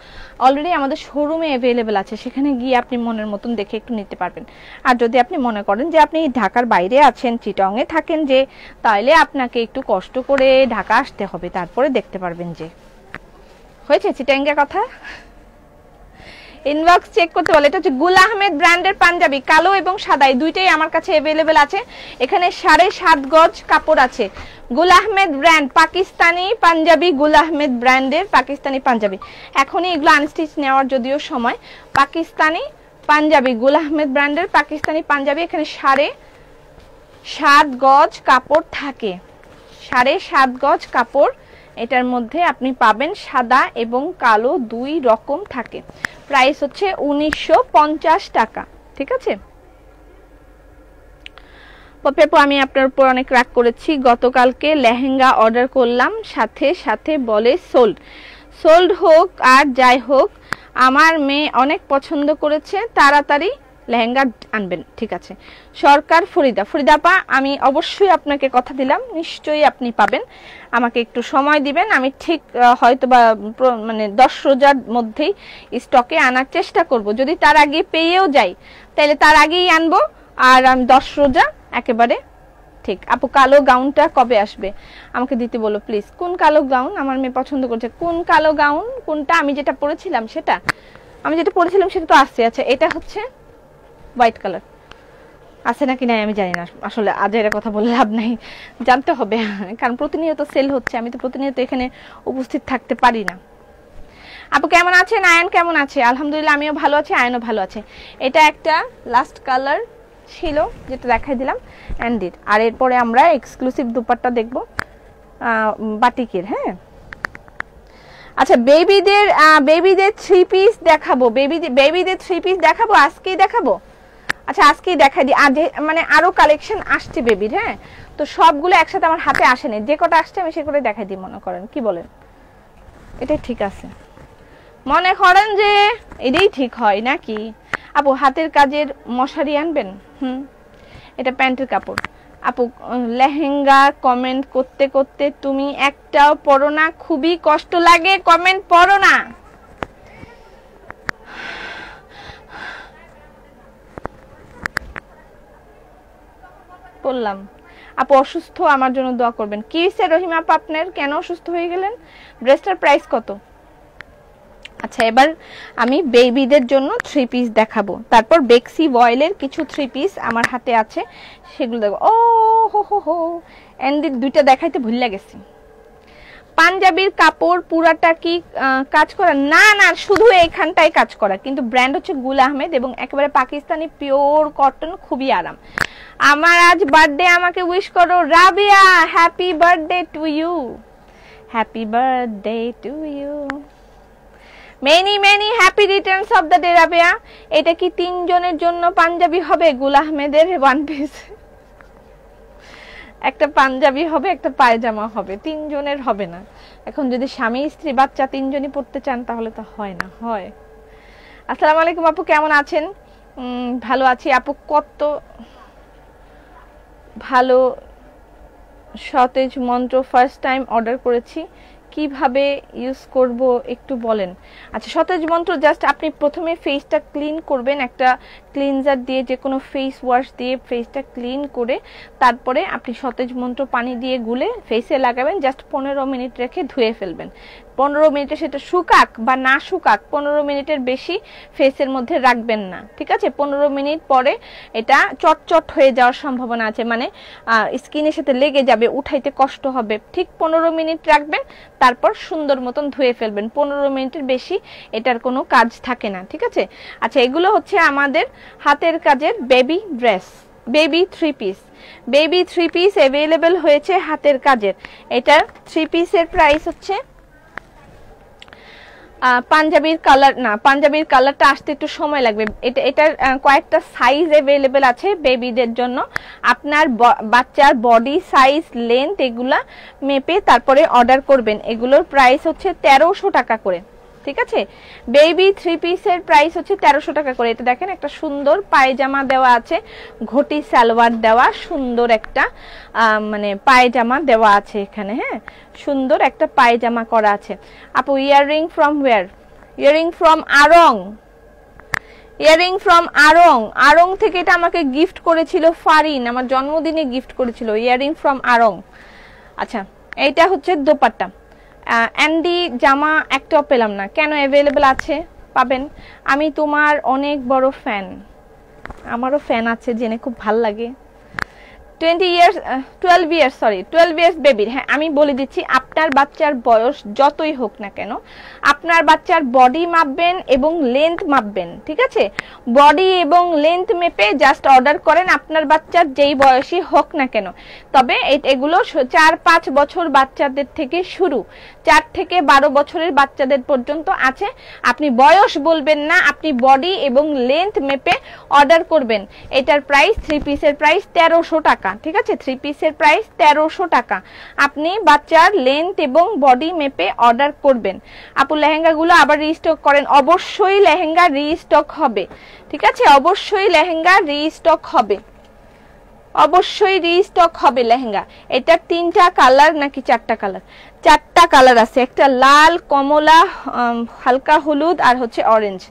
অলরেডি আমাদের শোরুমে অ্যাভেলেবেল আছে, সেখানে গিয়ে আপনি মনের মতন দেখে একটু নিতে পারবেন। আর যদি আপনি মনে করেন যে আপনি ঢাকার বাইরে আছেন, চিটংয়ে থাকেন, যে তাইলে আপনাকে একটু কষ্ট করে ঢাকা আসতে হবে, তারপরে দেখতে পারবেন। যে হয়েছে চিটাঙ্গের কথা, ইনবক্স চেক করতে বলে। এটা হচ্ছে গুল আহমেদ ব্র্যান্ডের পাঞ্জাবি, কালো এবং সাদা দুইটাই আমার কাছে अवेलेबल আছে। এখানে 7.5 গজ কাপড় আছে। গুল আহমেদ ব্র্যান্ড পাকিস্তানি পাঞ্জাবি, গুল আহমেদ ব্র্যান্ডের পাকিস্তানি পাঞ্জাবি। এখনই এগুলো আনস্টিচ নেওয়ার যদিও সময়। পাকিস্তানি পাঞ্জাবি, গুল আহমেদ ব্র্যান্ডের পাকিস্তানি পাঞ্জাবি। এখানে 7.5 গজ কাপড় থাকে, 7.5 গজ কাপড়। এটার মধ্যে আপনি পাবেন সাদা এবং কালো দুই রকম থাকে। প্রাইস হচ্ছে 1950 টাকা, ঠিক আছে। পপেপো আমি আপনার উপর অনেক রাগ করেছি, গতকালকে লেহেঙ্গা অর্ডার করলাম, সাথে বলে সোল্ড হোক আর যাই হোক, আমার মেয়ে অনেক পছন্দ করেছে, তাড়াতাড়ি লেহেঙ্গা আনবেন, ঠিক আছে। সরকার ফরিদা আপা, আমি অবশ্যই আপনাকে কথা দিলাম, নিশ্চয়ই আপনি পাবেন, আমাকে একটু সময় দিবেন, আমি ঠিক হয়তো বা মানে 10 রোজার মধ্যেই স্টকে আনার চেষ্টা করব। যদি তার আগে পেয়েও যাই তাহলে তার আগেই আনবো, আর আমি 10 রোজা একেবারে ঠিক। আপু কালো গাউনটা কবে আসবে, আমাকে দিতে বলো প্লিজ। কোন কালো গাউন? আমার মেয়ে পছন্দ করছে। কোন কালো গাউন? কোনটা? আমি যেটা পরেছিলাম সেটা তো আসছে। আচ্ছা এটা হচ্ছে হোয়াইট কালার, আছে নাকি নাই আমি জানি না, আসলে আজ এর কথা বলে লাভ নাই, জানতে হবে, কারণ প্রতিনিয়ত সেল হচ্ছে, আমি তো প্রতিনিয়ত এখানে উপস্থিত থাকতে পারি না। আপু কেমন আছেন? আয়ন কেমন আছে? আলহামদুলিল্লাহ আমিও ভালো আছি, আয়নও ভালো আছে। এটা একটা লাস্ট কালার ছিল যেটা দেখাই দিলাম অ্যান্ডির, আর এরপরে আমরা এক্সক্লুসিভ দুপাট্টা দেখব বাটিকের। হ্যাঁ আচ্ছা বেবিদের 3 পিস দেখাবো, বেবিদের 3 পিস দেখাবো, আজকেই দেখাবো। আচ্ছা আজকেই দেখাই দিই, আর মানে আরো কালেকশন আসছে বেবির। হ্যাঁ তো সবগুলো একসাথে আমার হাতে আসেনি, যে কটা আসছে আমি সে কটা দেখাই দিই, মনে করেন কি বলেন? এটাই ঠিক আছে, মনে করেন যে এটাই ঠিক হয় নাকি? আপু হাতের কাজের মশারি আনবেন। এটা প্যান্টের কাপড়। আপু লেহেঙ্গা কমেন্ট করতে করতে তুমি একটাও পড়ো না, খুবই কষ্ট লাগে, কমেন্ট পড়ো না। বললাম আপু অসুস্থ, আমার জন্য দোয়া করবেন। কি হয়েছে রহিমা আপা আপনার, কেন অসুস্থ হয়ে গেলেন? ড্রেসটার প্রাইস কত? আচ্ছা এবার আমি বেবিদের জন্য 3 পিস দেখাবো, তারপর বেক্সি বয়েলের কিছু 3 পিস আমার হাতে আছে, সেগুলো দেখো। ও হো এন্ডির দুইটা দেখাইতে ভুলে গেছি। পাঞ্জাবির কাপড় পুরাটা কি কাজ করা? না না, শুধু এইখানটাই কাজ করা, কিন্তু ব্র্যান্ড হচ্ছে গুল আহমেদ এবং একেবারে পাকিস্তানি পিওর কটন, খুবই আরাম। আমার আজ বার্থডে, আমাকে উইশ করো Rabia, happy birthday to you, happy birthday to you, many many happy returns of the day Rabia. এটা কি 3 জনের জন্য পাঞ্জাবি হবে? গুল আহমেদের 1 পিস, একটা পাঞ্জাবি হবে, একটা পায়জামা হবে, 3 জনের হবে না। এখন যদি স্বামী স্ত্রী বাচ্চা 3 জনই পড়তে চান তাহলে তো হয় না, হয়। আসসালামু আলাইকুম আপু, কেমন আছেন? ভালো আছি আপু। কত ভালো সতেজ মন্ত্র, ফার্স্ট টাইম অর্ডার করেছি, কিভাবে ইউজ করব একটু বলেন। আচ্ছা, সতেজ মন্ত্র জাস্ট আপনি প্রথমে ফেসটা ক্লিন করবেন, একটা ক্লিনজার দিয়ে, যে কোনো ফেস ওয়াশ দিয়ে ফেসটা ক্লিন করে তারপরে আপনি সতেজ মন্ত্র পানি দিয়ে গুলে ফেসে লাগাবেন, জাস্ট 15 মিনিট রেখে ধুয়ে ফেলবেন। 15 মিনিটে সেটা শুকাক বা না শুকাক, 15 মিনিটের বেশি ফেসের মধ্যে রাখবেন না, ঠিক আছে? 15 মিনিট পরে এটা চটচট হয়ে যাওয়ার সম্ভাবনা আছে, মানে স্কিনের সাথে লেগে যাবে, উঠাইতে কষ্ট হবে। ঠিক 15 মিনিট রাখবেন, তারপর সুন্দর মতন ধুয়ে ফেলবেন। 15 মিনিটের বেশি এটার কোনো কাজ থাকে না, ঠিক আছে? আচ্ছা, এগুলো হচ্ছে আমাদের হাতের কাজের baby dress, baby 3 piece. Baby 3 piece available হয়েছে হাতের কাজের। এটা 3 পিসের প্রাইস হচ্ছে পাঞ্জাবির কালার না, পাঞ্জাবির কালারটা আসতে একটু সময় লাগবে। এটার কয়েকটা সাইজ অ্যাভেলেবেল আছে বেবিদের জন্য। আপনার বাচ্চার বডি সাইজ, লেন্থ এগুলা মেপে তারপরে অর্ডার করবেন। এগুলোর প্রাইস হচ্ছে 1300 টাকা করে, ঠিক আছে? বেবি 3 পিসের প্রাইস হচ্ছে 1300 টাকা করে। এটা দেখেন, একটা সুন্দর পায়জামা দেওয়া আছে, ঘটি সালোয়ার দেওয়া, সুন্দর একটা মানে পায়জামা দেওয়া আছে এখানে। হ্যাঁ, সুন্দর একটা পায়জামা করা আছে। আপু, earring from where? Earring from আড়ং। ইয়াররিং ফ্রম আড়ং। আড়ং থেকে এটা আমাকে গিফট করেছিল ফারিন, আমার জন্মদিনে গিফট করেছিল। ইয়াররিং ফ্রম আড়ং। আচ্ছা, এইটা হচ্ছে দোপাট্টা। অ্যান্ডি জামা একটাও পেলাম না কেন? অ্যাভেলেবেল আছে, পাবেন। আমি তোমার অনেক বড় ফ্যান। আমারও ফ্যান আছে জেনে খুব ভাল লাগে। 12 ইয়ার্স বেবির। হ্যাঁ, আমি বলে দিচ্ছি, আপনার বাচ্চার বয়স যতই হোক না কেন, আপনার বাচ্চার বডি মাপবেন এবং লেন্থ মাপবেন, ঠিক আছে? বডি এবং লেন্থ মেপে জাস্ট অর্ডার করেন, আপনার বাচ্চার যেই বয়সই হোক না কেন। তবে এগুলো 4-5 বছর বাচ্চাদের থেকে শুরু, 4 থেকে 12 বছরের বাচ্চাদের পর্যন্ত আছে। আপনি বয়স বলবেন না, আপনি বডি এবং লেন্থ মেপে অর্ডার করবেন। এটার প্রাইস 3 পিসের প্রাইস 1300 টাকা, ঠিক আছে? 3 পিসের প্রাইস 1300 টাকা। আপনি বাচ্চার লেন্থ এবং বডি মেপে অর্ডার করবেন। আপু, লেহেঙ্গাগুলো আবার রিস্টক করেন। অবশ্যই লেহেঙ্গা রিস্টক হবে, ঠিক আছে? অবশ্যই লেহেঙ্গা রিস্টক হবে, অবশ্যই রিস্টক হবে লেহেঙ্গা। এটা 3টা কালার নাকি 4টা কালার? 4টা কালার আছে, একটা লাল, কমলা, হালকা হলুদ আর হচ্ছে অরেঞ্জ।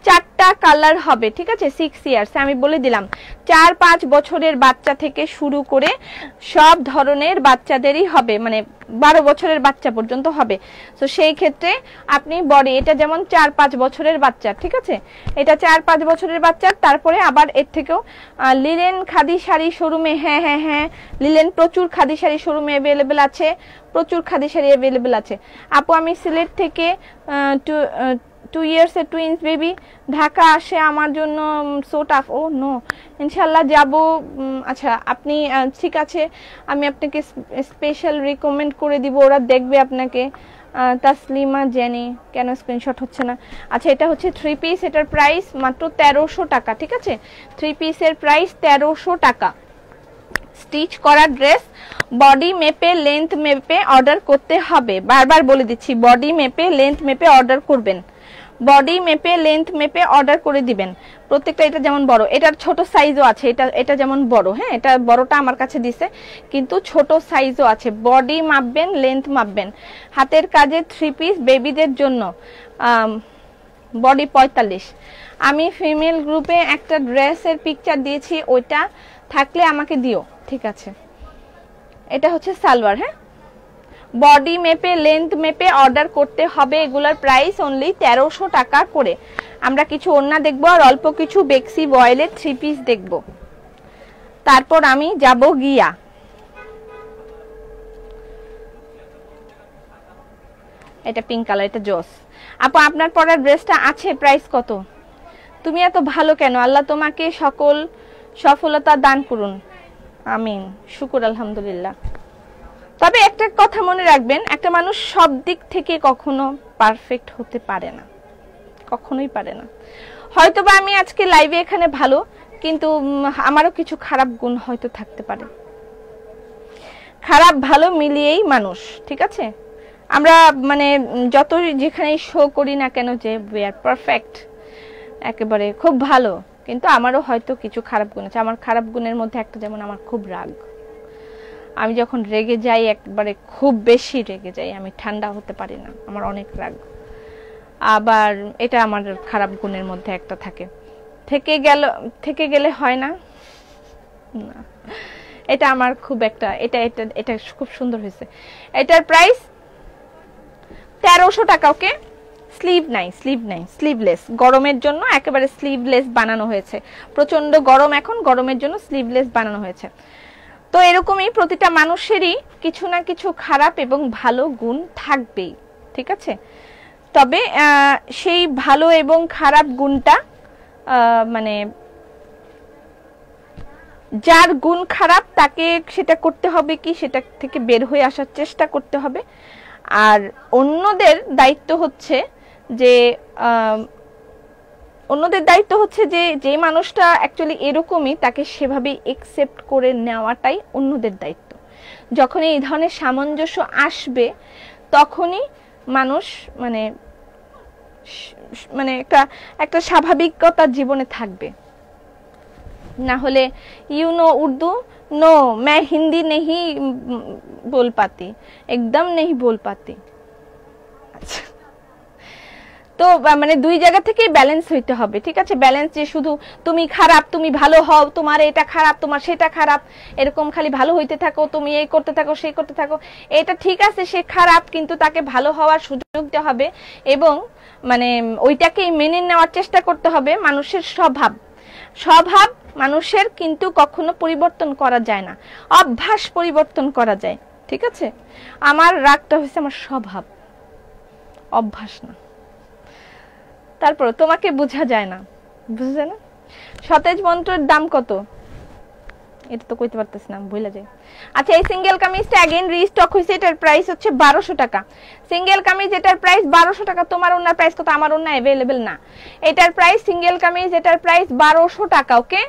4টা কালার হবে, ঠিক আছে? 6 ইয়ার্স আমি বলে দিলাম, 4-5 বছরের বাচ্চা থেকে শুরু করে সব ধরনের বাচ্চাদেরই হবে, মানে 12 বছরের বাচ্চা পর্যন্ত হবে। তো সেই ক্ষেত্রে আপনি বডি, এটা যেমন 4-5 বছরের বাচ্চা, ঠিক আছে? এটা 4-5 বছরের বাচ্চা। তারপরে আবার এর থেকেও লিলেন খাদি শাড়ি শোরুমে, হ্যাঁ হ্যাঁ হ্যাঁ, লিলেন প্রচুর খাদি শাড়ি শোরুমে অ্যাভেলেবেল আছে, প্রচুর খাদি শাড়ি অ্যাভেলেবেল আছে। আপু, আমি সিলেট থেকে 2 ইয়ার্সের টুইন্স বেবি, ঢাকা আসে আমার জন্য সো টাফ। ও নো, ইনশাল্লাহ যাব। আচ্ছা, আপনি ঠিক আছে, আমি আপনাকে স্পেশাল রিকমেন্ড করে দিব, ওরা দেখবে আপনাকে। তাসলিমা জেনি, কেন স্ক্রিনশট হচ্ছে না? আচ্ছা, এটা হচ্ছে 3 পিস, এটার প্রাইস মাত্র 1300 টাকা, ঠিক আছে? 3 পিসের প্রাইস 1300 টাকা। স্টিচ করা ড্রেস, বডি মেপে লেন্থ মেপে অর্ডার করতে হবে। বারবার বলে দিচ্ছি, বডি মেপে লেন্থ মেপে অর্ডার করবেন, বডি মেপে লেন্থ মেপে অর্ডার করে দিবেন প্রত্যেকটা। এটা যেমন বড়, এটার ছোট সাইজও আছে। এটা যেমন বড়, হ্যাঁ, এটা বড়টা আমার কাছে দিছে, কিন্তু ছোট সাইজও আছে। বডি মাপবেন, লেন্থ মাপবেন। হাতের কাজে 3 পিস বেবিদের জন্য, বডি 45। আমি ফিমেল গ্রুপে একটা ড্রেসের পিকচার দিয়েছি, ওইটা থাকলে আমাকে দিও, ঠিক আছে? এটা হচ্ছে সালোয়ার। হ্যাঁ, বডি মেপে লেন্থ মেপে অর্ডার করতে হবে। এগুলোর প্রাইস অনলি 1300 টাকা করে। আমরা কিছু ওড়না দেখবো আর অল্প কিছু বেক্সি বয়েলের 3 পিস দেখবো, তারপর আমি যাব গিয়া। এটা পিঙ্ক কালার, এটা জোস। আপু, আপনার পরার ড্রেসটা আছে, প্রাইস কত? তুমি এত ভালো কেন? আল্লাহ তোমাকে সকল সফলতা দান করুন, আমিন। শুকুর, আলহামদুলিল্লাহ। তবে একটা কথা মনে রাখবেন, একটা মানুষ সব দিক থেকে কখনো পারফেক্ট হতে পারে না, কখনোই পারে না। হয়তোবা আমি আজকে লাইভে এখানে ভালো, কিন্তু আমারও কিছু খারাপ গুণ হয়তো থাকতে পারে। খারাপ ভালো মিলিয়েই মানুষ, ঠিক আছে? আমরা মানে যত যেখানে শো করি না কেন যে উই আর পারফেক্ট, একেবারে খুব ভালো, কিন্তু আমারও হয়তো কিছু খারাপ গুণ আছে। আমার খারাপ গুণের মধ্যে একটা, যেমন আমার খুব রাগ। আমি যখন রেগে যাই একবারে খুব বেশি রেগে যাই, আমি ঠান্ডা হতে পারি না, আমার অনেক রাগ। আবার এটা আমার খারাপ গুণের মধ্যে একটা থাকে, থেকে গেলে হয় না, না এটা আমার খুব একটা, এটা এটা এটা খুব সুন্দর হয়েছে। এটার প্রাইস 1300 টাকা। ওকে, স্লিভ নাই, স্লিভলেস, গরমের জন্য একেবারে স্লিভলেস বানানো হয়েছে। প্রচন্ড গরম এখন, গরমের জন্য স্লিভলেস বানানো হয়েছে। তো এরকমই প্রতিটা মানুষেরই কিছু না কিছু খারাপ এবং ভালো গুণ থাকবেই, ঠিক আছে? তবে সেই ভালো এবং খারাপ গুণটা মানে যার গুণ খারাপ তাকে সেটা করতে হবে কি, সেটা থেকে বের হয়ে আসার চেষ্টা করতে হবে। আর অন্যদের দায়িত্ব হচ্ছে যে যে মানুষটা অ্যাকচুয়ালি এরকমই তাকে সেভাবে একসেপ্ট করে নেওয়াটাই অন্যদের দায়িত্ব। যখন এই ধরনের সামঞ্জস্য আসবে তখনই মানুষ মানে মানে একটা স্বাভাবিকতা জীবনে থাকবে। না হলে উর্দু नो मैं हिंदी नहीं बोल पाती, एकदम नहीं बोल पाती। আচ্ছা, তো মানে দুই জায়গা থেকে ব্যালেন্স হইতে হবে, ঠিক আছে? ব্যালেন্স, যে শুধু তুমি খারাপ তুমি ভালো হও, তোমার এটা খারাপ তোমার সেটা খারাপ, এরকম খালি ভালো হইতে থাকো, তুমি এই করতে থাকো সেই করতে থাকো, এটা ঠিক আছে সে খারাপ, কিন্তু তাকে ভালো হওয়ার সুযোগ দিতে হবে এবং মানে ওইটাকেই মেনে নেওয়ার চেষ্টা করতে হবে। মানুষের স্বভাব মানুষের কিন্তু কখনো পরিবর্তন করা যায় না, অভ্যাস পরিবর্তন করা যায়, ঠিক আছে? আমার রাগটা হচ্ছে আমার স্বভাব, অভ্যাস না। তারপর তোমাকে বোঝা যায় না, বুঝছে না? সতেজ মন্ত্রের দাম কত এটা তো কইতে পারতেছ না, ভুলে যাই। আচ্ছা, এই সিঙ্গেল কামিজটা अगेन রিস্টক হইছে, এটার প্রাইস হচ্ছে 1200 টাকা। সিঙ্গেল কামিজ এটার প্রাইস 1200 টাকা। তোমার ওনার প্রাইস কত? আমার ওনা अवेलेबल না। এটার প্রাইস সিঙ্গেল কামিজ এটার প্রাইস 1200 টাকা। ওকে,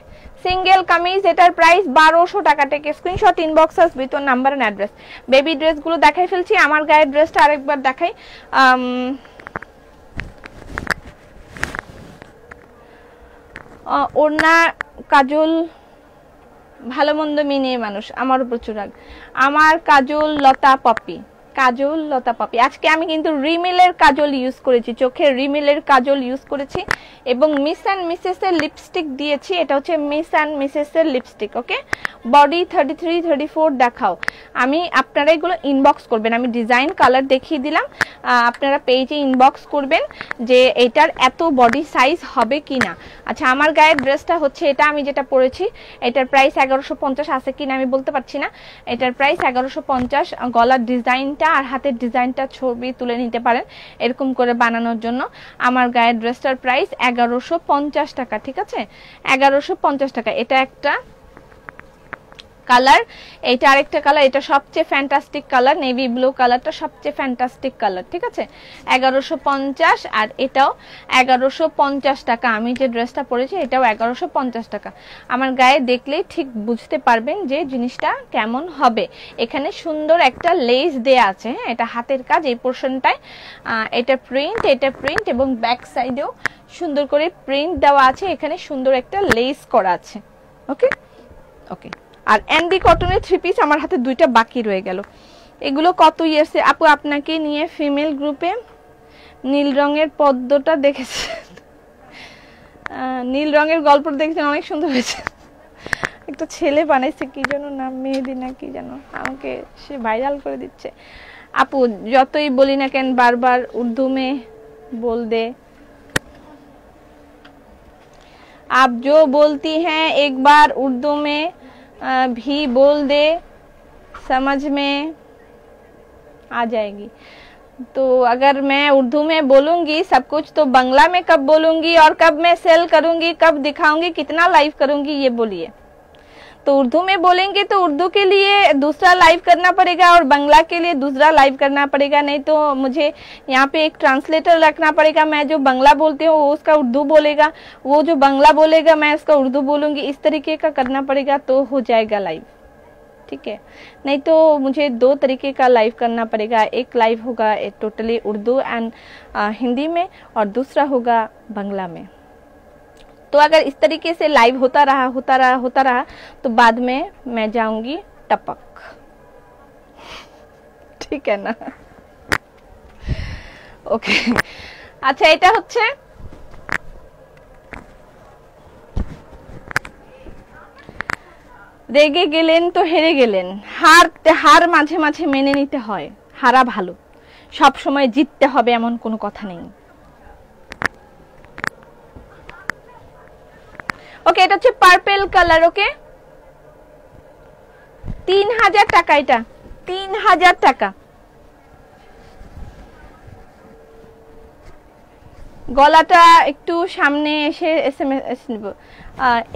সিঙ্গেল কামিজ এটার প্রাইস 1200 টাকা। Take screenshot, inbox us with your number and address. Baby dress গুলো দেখাই ফেলছি, আমার গায়ের ড্রেসটা আরেকবার দেখাই। ওনা কাজল ভালো মন্দ মিনিয়ে মানুষ, আমারও প্রচুর রাগ। আমার কাজল লতা পপি, আজকে আমি কিন্তু রিমিলের কাজল ইউজ করেছি, চোখের রিমিলের কাজল ইউজ করেছি এবং মিস অ্যান্ড মিসেস এর লিপস্টিক দিয়েছি। এটা হচ্ছে মিস অ্যান্ড মিসেস এর লিপস্টিক। ওকে, বডি 33 34 দেখাও। আপনারা এগুলো ইনবক্স করবেন, আমি ডিজাইন কালার দেখিয়ে দিলাম, আপনারা পেজে ইনবক্স করবেন যে এটার এত বডি সাইজ হবে কিনা। আচ্ছা, আমার গায়ের ড্রেসটা হচ্ছে এটা, আমি যেটা পরেছি এটার প্রাইস 1150 আছে কিনা আমি বলতে পারছি না। এটার প্রাইস 1150। গলার ডিজাইনটা আর হাতের ডিজাইনটা ছবি তুলে নিতে পারেন এরকম করে বানানোর জন্য। আমার গায়ের ড্রেসটার প্রাইস 1150 টাকা, ঠিক আছে? 1150 টাকা। এটা একটা কালার, এটা আরেকটা কালার, এটা সবচেয়ে ফ্যান্টাস্টিক কালার, নেভি ব্লু কালারটা সবচেয়ে ফ্যান্টাস্টিক কালার, ঠিক আছে? 1150। আর এটাও 1150 টাকা। আমি যে ড্রেসটা পরেছি এটাও 1150 টাকা। আমার গায়ে দেখলেই ঠিক বুঝতে পারবেন যে জিনিসটা কেমন হবে। এখানে সুন্দর একটা লেস দেয়া আছে, হ্যাঁ, এটা হাতের কাজ এই পোর্শনটায়। এটা প্রিন্ট এবং ব্যাক সাইডেও সুন্দর করে প্রিন্ট দেওয়া আছে, এখানে সুন্দর একটা লেস করা আছে। ওকে ওকে। আর এনডি কটনের 3 পিস আমার হাতে 2টা বাকি রয়ে গেল। এগুলো কত ইয়ার্সে? আপু আপনাকে নিয়ে ফিমেল গ্রুপে নীল রঙের পদ্মটা দেখেছে, নীল রঙের গল্পটা দেখেছেন, অনেক সুন্দর হয়েছে। একটা ছেলে বানাইছে, কি যেন নাম, মেহেদি না কি যেন, আমাকে সে ভাইরাল করে দিচ্ছে। আপু যতই বলি না কেন বারবার উর্দু মে बोल दे, आप जो बोलती हैं एक बार उर्दू में भी बोल दे, समझ में आ जाएगी। तो अगर मैं उर्दू में बोलूंगी सब कुछ तो बांग्ला में कब बोलूंगी और कब मैं सेल करूंगी, कब दिखाऊंगी, कितना लाइव करूंगी, ये बोलिए। तो उर्दू में बोलेंगे तो उर्दू के लिए दूसरा लाइव करना पड़ेगा और बांग्ला के लिए दूसरा लाइव करना पड़ेगा, नहीं तो मुझे यहाँ पे एक ट्रांसलेटर रखना पड़ेगा। मैं जो बांग्ला बोलती हूँ वो उसका उर्दू बोलेगा, वो जो बांग्ला बोलेगा मैं उसका उर्दू बोलूंगी, इस तरीके का करना पड़ेगा तो हो जाएगा लाइव, ठीक है? नहीं तो मुझे 2 तरीके का लाइव करना पड़ेगा। एक लाइव होगा टोटली उर्दू एंड हिंदी में और दूसरा होगा बांग्ला में। तो अगर इस तरीके से लाइव होता रहा तो बाद में मैं जाऊंगी टपक, ঠিকানা। ওকে, আচ্ছা এটা হচ্ছে রেগে গেলেন তো হেরে গেলেন, হার মাঝে মাঝে মেনে নিতে হয়, হারা ভালো, সব সময় জিততে হবে এমন কোনো কথা নেই। ওকে, এটা হচ্ছে পার্পল কালার। ওকে, 3000 টাকা, এটা 3000 টাকা। গলাটা একটু সামনে এসে এসএমএস নিব।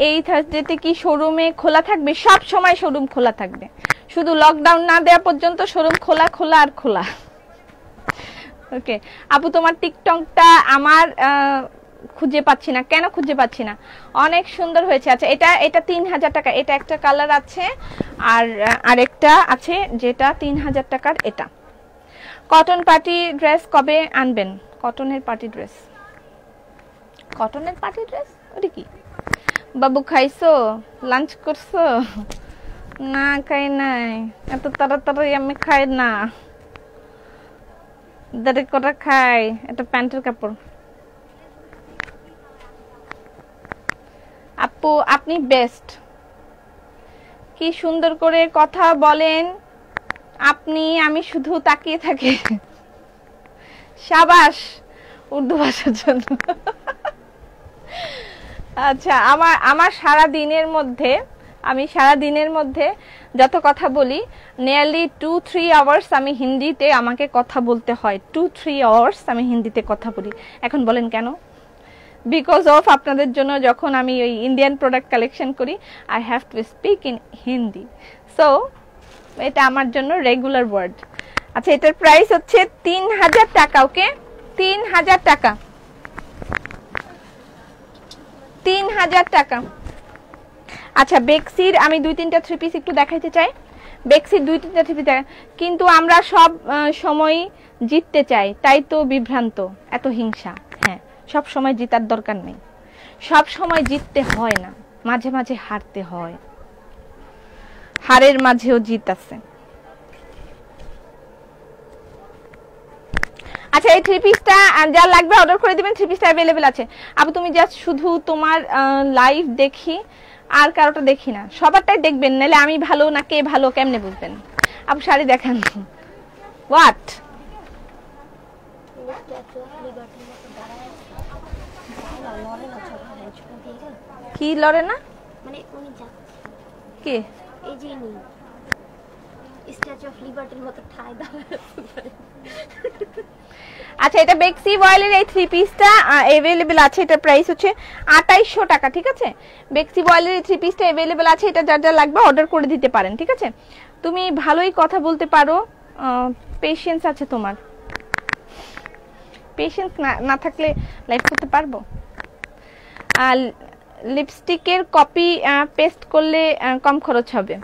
এই থার্সডেতে কি শোরুমে খোলা থাকবে? সব সময় শোরুম খোলা থাকবে, শুধু লকডাউন না দেওয়া পর্যন্ত শোরুম খোলা খোলা আর খোলা। ওকে আপু, তোমার টিকটকটা আমার খুঁজে পাচ্ছি না। কেন খুঁজে পাচ্ছি না? অনেক সুন্দর হয়েছে। আচ্ছা এটা 3000 টাকা। এটা একটা কালার আছে আর আরেকটা আছে যেটা 3000 টাকার। এটা কটন পার্টি ড্রেস কবে আনবেন? কটনের পার্টি ড্রেস, কটনের পার্টি ড্রেস ওটা কি? বাবু খাইছো, লাঞ্চ করছো? না খাই নাই, এত তাড়াতাড়ি আমি খাই না, দেরি করে খাই। এটা প্যান্টের কাপড়। আপু আপনি বেস্ট, কি সুন্দর করে কথা বলেন আপনি, আমি শুধু তাকিয়ে থাকি। সাবাস উর্দু ভাষার জন্য। আচ্ছা আমার সারা দিনের মধ্যে, আমি সারা দিনের মধ্যে যত কথা বলি, নিয়ারলি 2-3 আওয়ার্স আমি হিন্দিতে আমাকে কথা বলতে হয়। 2-3 আওয়ার্স আমি হিন্দিতে কথা বলি। এখন বলেন কেন? বিকজ অফ আপনাদের জন্য যখন আমি ওই ইন্ডিয়ান প্রোডাক্ট কালেকশন করি, I have to speak in Hindi. So এটা আমার জন্য রেগুলার ওয়ার্ড। আচ্ছা এটার প্রাইস হচ্ছে 3000 টাকা। ওকে 3000 টাকা, 3000 টাকা। আচ্ছা বেক্সির আমি 2-3টা থ্রি পিস একটু দেখাইতে চাই। বেক্সির 2-3টা থ্রি পিস, কিন্তু আমরা সব সময় জিততে চাই, তাই তো বিভ্রান্ত, এত হিংসা। হ্যাঁ, সব সময় জিতার দরকার নেই, সব সময় জিততে হয় না, মাঝে মাঝে হারতে হয়, হারের মাঝেও জিত আছে। আচ্ছা এই থ্রি পিসটা যা লাগবে অর্ডার করে দিবেন, থ্রি পিসটা অ্যাভেলেবেল আছে। আপু তুমি জাস্ট শুধু তোমার লাইভ দেখি, আর কারোটা দেখি না, সবারটাই দেখবেন, নাহলে আমি ভালো না কে ভালো কেমনে বুঝবেন? আপু শাড়ি দেখান। হোয়াট? কি লড়ে না? মানে উনি কে? এই যে নি স্ট্যাচু অফ লিবার্টির মতো ঠাই দাও। আচ্ছা এটা বেক্সি ওয়াইলের এই থ্রি পিসটা अवेलेबल আছে। এটা প্রাইস হচ্ছে 2800 টাকা। ঠিক আছে, বেক্সি ওয়াইলের এই থ্রি পিসটা अवेलेबल আছে। এটা যার যা লাগবে অর্ডার করে দিতে পারেন। ঠিক আছে, তুমি ভালোই কথা বলতে পারো, পেশেন্স আছে তোমার। পেশেন্স না থাকলে লাইভ করতে পারবো? আর লিপস্টিকের কপি পেস্ট করলে কম খরচ হবে।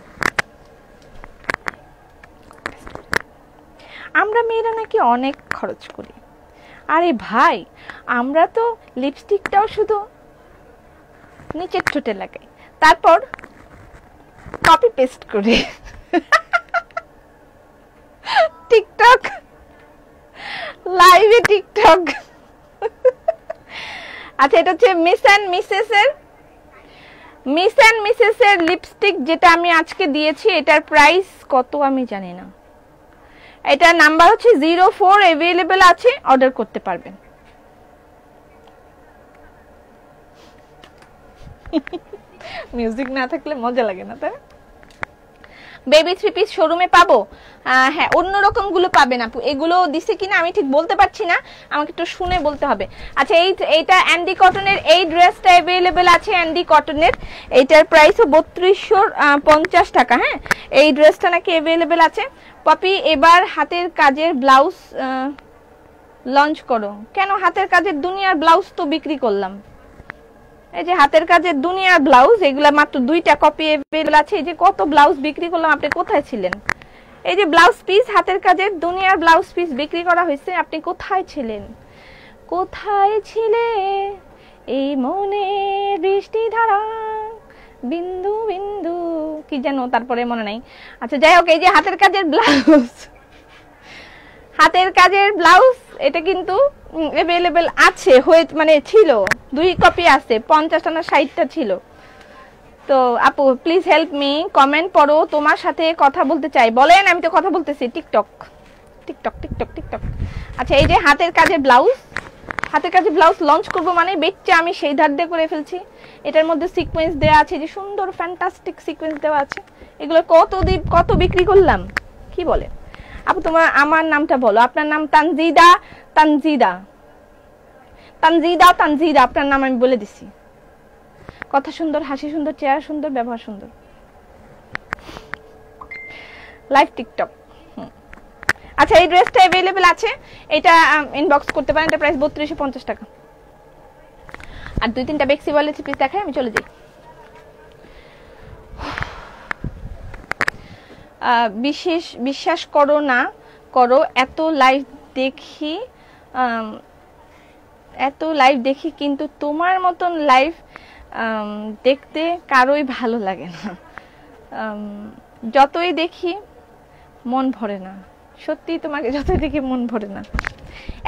আমরা মেয়েরা নাকি অনেক খরচ করি। আরে ভাই, আমরা তো লিপস্টিকটাও শুধু নিচের ঠোঁটে লাগাই, তারপর কপি পেস্ট করি। টিকটক লাইভে টিকটক। আচ্ছা এটা হচ্ছে মিস অ্যান্ড মিসেস এর লিপস্টিক, যেটা আমি আজকে দিয়েছি। এটার প্রাইস কত আমি জানি না। এটা নাম্বার হচ্ছে 04, अवेलेबल আছে, অর্ডার করতে পারবেন। মিউজিক না থাকলে মজা লাগে না, তাই? বেবি থ্রি পিস শোরুমে পাবো? হ্যাঁ, অন্যরকম গুলো পাবেন আপু। এগুলো দিছে কিনা আমি ঠিক বলতে পারছি না, আমাকে একটু শুনে বলতে হবে। আচ্ছা এইটা অ্যান্ডি কটনের এই ড্রেসটা अवेलेबल আছে। অ্যান্ডি কটনের এইটার প্রাইসও 3250 টাকা। হ্যাঁ, এই ড্রেসটা নাকি अवेलेबल আছে। পপি এবার হাতের কাজের ব্লাউজ লঞ্চ করো। কেন? হাতের কাজের দুনিয়ার ব্লাউজ তো বিক্রি করলাম। এই যে হাতের কাজের দুনিয়ার ব্লাউজ, এগুলা মাত্র 2টা কপি अवेलेबल আছে। এই যে কত ব্লাউজ বিক্রি করলাম, আপনি কোথায় ছিলেন? এই যে ব্লাউজ পিস, হাতের কাজের দুনিয়ার ব্লাউজ পিস বিক্রি করা হয়েছে, আপনি কোথায় ছিলেন? কোথায় ছিলে এই মনে বৃষ্টি ধারা বিন্দু বিন্দু কি যেন তারপরে মনে নাই। আচ্ছা যাই হোক, এই যে হাতের কাজের ব্লাউজ, হাতের কাজের ব্লাউজ এটা কিন্তু अवेलेबल আছে, হয়ে মানে ছিল, 2 কপি আছে, 50টা না 60টা ছিল। তো আপু প্লিজ হেল্প মি, কমেন্ট পড়ো, তোমার সাথে কথা বলতে চাই। বলেন, আমি তো কথা বলতেছি। TikTok TikTok TikTok TikTok. আচ্ছা, এই যে হাতের কাজের ব্লাউজ, হাতের কাজে ব্লাউজ লঞ্চ করব মানে বেচে আমি সেই ধার দিয়ে করে ফেলছি। এটার মধ্যে সিকোয়েন্স দেওয়া আছে, যে সুন্দর ফ্যান্টাস্টিক সিকোয়েন্স দেওয়া আছে। এগুলো কত বিক্রি করলাম, কি বলে আপু? তোমার আমার নামটা বলো। আপনার নাম তানজিদা, তানজিদা তানজিদা তানজিদা, আপনার নাম আমি বলে দিছি। কথা সুন্দর, হাসি সুন্দর, চেহারা সুন্দর, ব্যবহার সুন্দর। Live TikTok. আচ্ছা, এই ড্রেসটা अवेलेबल আছে, এটা ইনবক্স করতে পারেন। এটা প্রাইস 3250 টাকা। আর 2-3টা বেক্সি ওয়ালেট পিস দেখাই, আমি চলে যাই। বিশ্বাস করো না করো, এত লাইভ দেখি কিন্তু তোমার মতন লাইভ দেখতে কারোই ভালো লাগে না। যতই দেখি মন ভরে না, সত্যি তোমাকে যতই দেখি মন ভরে না।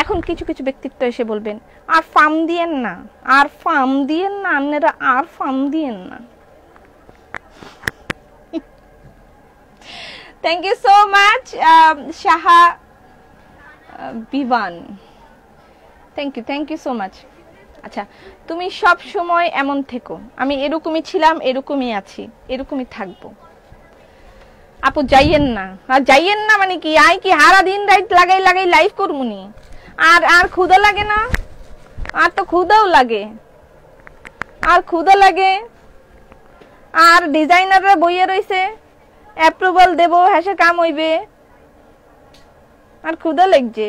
এখন কিছু কিছু ব্যক্তিত্ব এসে বলবেন, আর ফার্ম দিয়েন না, আর ফার্ম দিয়েন না, আপনারা আর ফার্ম দিয়েন না। Thank you so much Shaha Biban, thank you so much. আচ্ছা, তুমি সব সময় এমন থেকো। আমি এরকমই ছিলাম, এরকমই আছি, এরকমই থাকবো। আপু যাইয়েন না, আর যাইয়েন না মানে কি? আই কি হারা দিন রাত লাগাই লাইভ করবুনি? আর ক্ষুধা লাগে না? আর তো ক্ষুধাও লাগে, আর ক্ষুধা লাগে। আর ডিজাইনাররা বইয়ে রইছে, অ্যাপ্রুভাল দেব, হ্যাঁ কাম হইবে, আর ক্ষুধা লাগছে।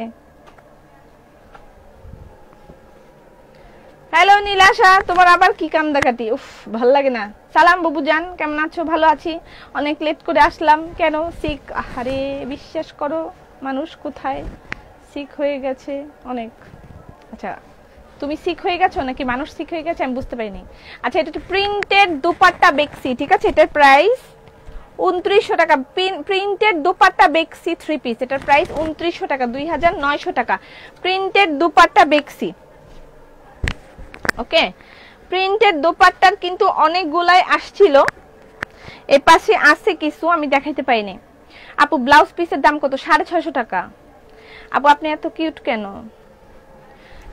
হ্যালো নীলাশা, তোমার আবার কি কাম দেখাটি? উফ, ভাল লাগে না। সালাম বাবু জান, কেমন আছো? ভালো আছি, অনেক লেট করে আসলাম। কেন সিক? আরে বিশ্বাস করো, মানুষ কোথায় সিক হয়ে গেছে অনেক। আচ্ছা, তুমি সিক হয়ে গেছো নাকি মানুষ সিক হয়ে গেছে আমি বুঝতে পারিনি। আচ্ছা, এটা একটা প্রিন্টেড দুপাট্টা বেক্সি, ঠিক আছে? এটার প্রাইস 2900 টাকা। প্রিন্টেড দুপাট্টা বেক্সি 3 পিস, এটার প্রাইস 2900 টাকা, 2900 টাকা। প্রিন্টেড দুপাট্টা বেক্সি, ওকে। প্রিন্টেড দোপাট্টার কিন্তু অনেকগুলাই আসছিল, এর পাশে আছে কিছু আমি দেখাইতে পাইনি। আপু ব্লাউজ পিসের দাম কত? 650 টাকা। আপু আপনি এত কিউট কেন?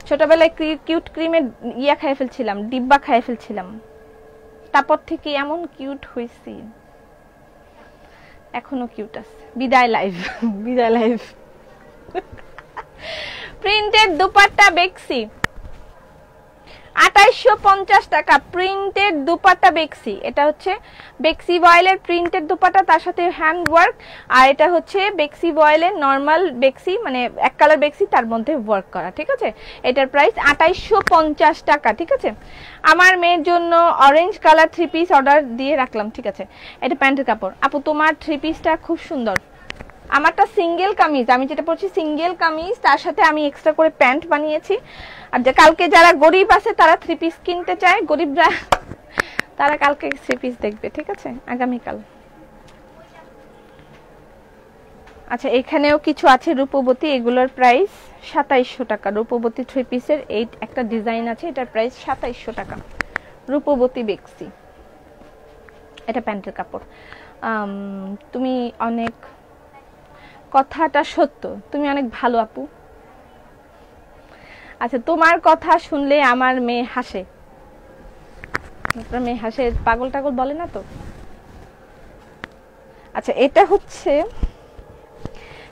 ছোটবেলায় কিউট ক্রিমের ইয়া খাই ফেলছিলাম, ডিব্বা খাই ফেলছিলাম, তারপর থেকে এমন কিউট হয়েছি, এখনো কিউট আছে। বিদায় লাইভ, বিদায় লাইভ। প্রিন্টেড দোপাট্টা বেক্সি 2850 টাকা। প্রিন্টেড দুপাট্টা বেক্সি, এটা হচ্ছে বেক্সি বয়েলের প্রিন্টেড দুপাট্টা, তার সাথে হ্যান্ড ওয়ার্ক। আর এটা হচ্ছে বেক্সি বয়েলের নরমাল বেক্সি, মানে এক কালার বেক্সি, তার মধ্যে ওয়ার্ক করা, ঠিক আছে? এটার প্রাইস 2850 টাকা, ঠিক আছে? আমার মেয়ের জন্য অরেঞ্জ কালার 3 পিস অর্ডার দিয়ে রাখলাম, ঠিক আছে? এটা প্যান্টের কাপড়। আপু তোমার 3 পিসটা খুব সুন্দর। আমারটা সিঙ্গেল কামিজ, আমি যেটা পরছি সিঙ্গেল কামিজ, তার সাথে আমি এক্সট্রা করে প্যান্ট বানিয়েছি। আর যে কালকে যারা গরিব আছে তারা 3 পিস কিনতে চায়, গরিবরা, তারা কালকে 3 পিস দেখবে, ঠিক আছে? আগামীকাল। আচ্ছা, এখানেও কিছু আছে রূপবতী, এগুলোর প্রাইস 2700 টাকা। রূপবতী 3 পিসের এই একটা ডিজাইন আছে, এটার প্রাইস 2700 টাকা। রূপবতী বেক্সি, এটা প্যান্টের কাপড়। তুমি অনেক, কথাটা সত্য, তুমি অনেক ভালো আপু। আচ্ছা, তোমার কথা শুনলে আমার মেয়ে হাসে। আপনার মেয়ে হাসে, পাগল টাগল বলে না তো? আচ্ছা, এটা হচ্ছে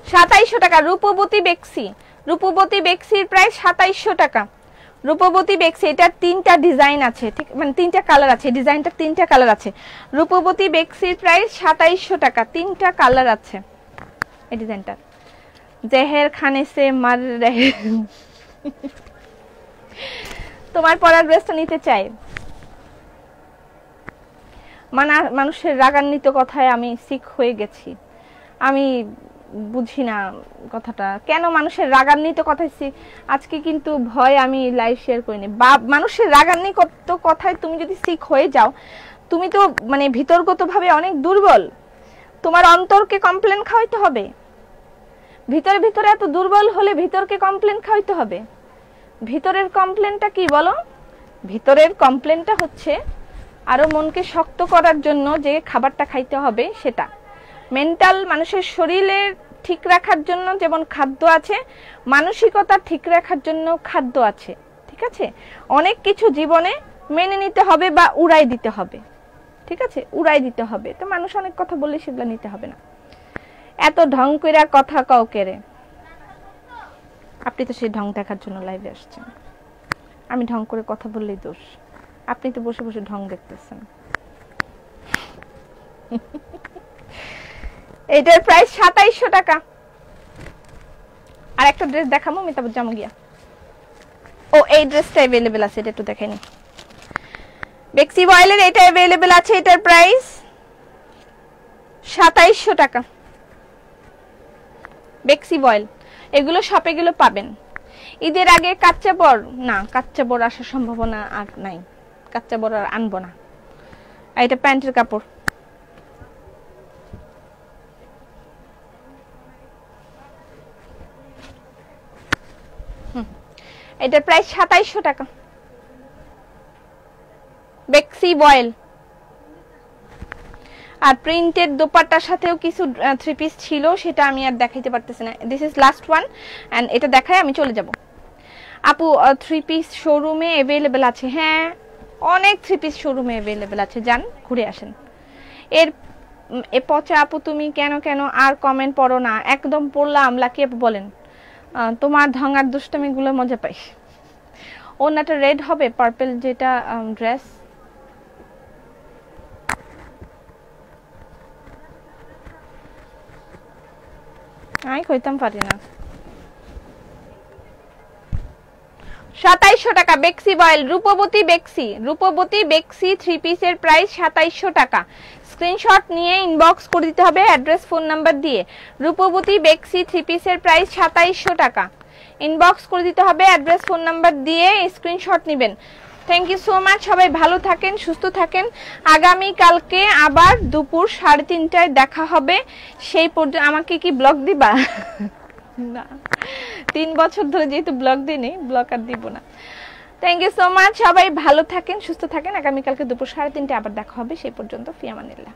2700 টাকা। রূপবতী বেক্সি, রূপবতী বেক্সির প্রাইস 2700 টাকা। রূপবতী বেক্সি, এটার 3টা ডিজাইন আছে, ঠিক মানে 3টা কালার আছে, ডিজাইনটা 3টা কালার আছে। রূপবতী বেক্সির প্রাইস 2700 টাকা, 3টা কালার আছে এই ডিজাইনটা। জেহের খানে সে মার রহে। তোমার পরা ড্রেসটা নিতে চাই। মানুষের রাগান্বিত কথায় আমি সিক হয়ে গেছি। আমি বুঝি না কথাটা কেন মানুষের রাগান্বিত কথায় সিক। আজকে কিন্তু ভয় আমি লাইভ শেয়ার করিনি। মানুষের রাগান্বিত কথায় তুমি যদি সিক হয়ে যাও, তুমি তো মানে ভিতরগতভাবে অনেক দুর্বল। তোমার অন্তরকে কমপ্লেন খাওয়াইতে হবে। ভিতরে ভিতরে এত দুর্বল হলে ভিতরকে কমপ্লেন খাওয়াইতে হবে। ভিতরের কমপ্লেনটা কি বলো? ভিতরের কমপ্লেনটা হচ্ছে আরো মনকে শক্ত করার জন্য যে খাবারটা খাইতে হবে সেটা। মেন্টাল মানুষের শরীরের ঠিক রাখার জন্য যেমন খাদ্য আছে, মানসিকতা ঠিক রাখার জন্য খাদ্য আছে। ঠিক আছে, অনেক কিছু জীবনে মেনে নিতে হবে বা উড়াই দিতে হবে। ঠিক আছে, উড়াই দিতে হবে। তো মানুষ অনেক কথা বললে সেগুলো নিতে হবে না। এত ঢং কইরা কথা কাউকে রে, আপনি তো সেই ঢং দেখার জন্য লাইভে আসছেন। আমি ঢং করে কথা বললেই দোষ, আপনি তো বসে বসে ঢং দেখতেছেন। এটার প্রাইস 2700 টাকা। আর একটা ড্রেস দেখাবো, আমি তারপর যাবো গিয়া। ও এই ড্রেসটা अवेलेबल আছে, এটা একটু দেখাইনি। বেক্সি বয়েলের এটা अवेलेबल আছে, এটার প্রাইস 2700 টাকা। বেক্সি বয়েল, এগুলো শপে গেলে পাবেন। ঈদের আগে কাচ্চা বর না, কাচ্চা বর আসার সম্ভাবনা আর নাই, কাচ্চা বর আর আনবো না। আর এটা প্যান্টের কাপড়। এটার প্রাইস 2700 টাকা। বেক্সি বয়েল। আর প্রিন্টেড দোপাট্টার সাথেও কিছু থ্রি পিস ছিল, সেটা আমি আর দেখাইতে পারতেছি না। This is last one, and এটা দেখাই আমি চলে যাব। আপু থ্রি পিস শোরুমে अवेलेबल আছে? হ্যাঁ, অনেক থ্রি পিস শোরুমে अवेलेबल আছে, যান ঘুরে আসেন। এ পচা আপু তুমি কেন কেন আর কমেন্ট পড়ো না? একদম পড়লাম। লাকি আপু বলেন, তোমার ঢঙ্গার দুষ্টামিগুলো মজা পাই। ওনাটা রেড হবে, পার্পল যেটা ড্রেস। আমি কইতাম পারি না। 2700 টাকা বেক্সি বয়েল। রূপবতী বেক্সি, রূপবতী বেক্সি থ্রি পিসের প্রাইস 2700 টাকা। স্ক্রিনশট নিয়ে ইনবক্স করে দিতে হবে অ্যাড্রেস ফোন নাম্বার দিয়ে। রূপবতী বেক্সি থ্রি পিসের প্রাইস 2700 টাকা। ইনবক্স করে দিতে হবে অ্যাড্রেস ফোন নাম্বার দিয়ে, স্ক্রিনশট নেবেন। Thank you so much. সবাই ভালো থাকেন, সুস্থ থাকেন। আগামী কালকে আবার দুপুর 3:30টায় দেখা হবে। সেই পর্যন্ত আমাকে কি ব্লগ দিবা? না, 3 বছর ধরে যেহেতু ব্লগ দিইনি, ব্লগ আর দিব না। Thank you so much. সবাই ভালো থাকেন, সুস্থ থাকেন। আগামী কালকে দুপুর 3:30টায় আবার দেখা হবে। সেই পর্যন্ত ফি আমানিল্লাহ।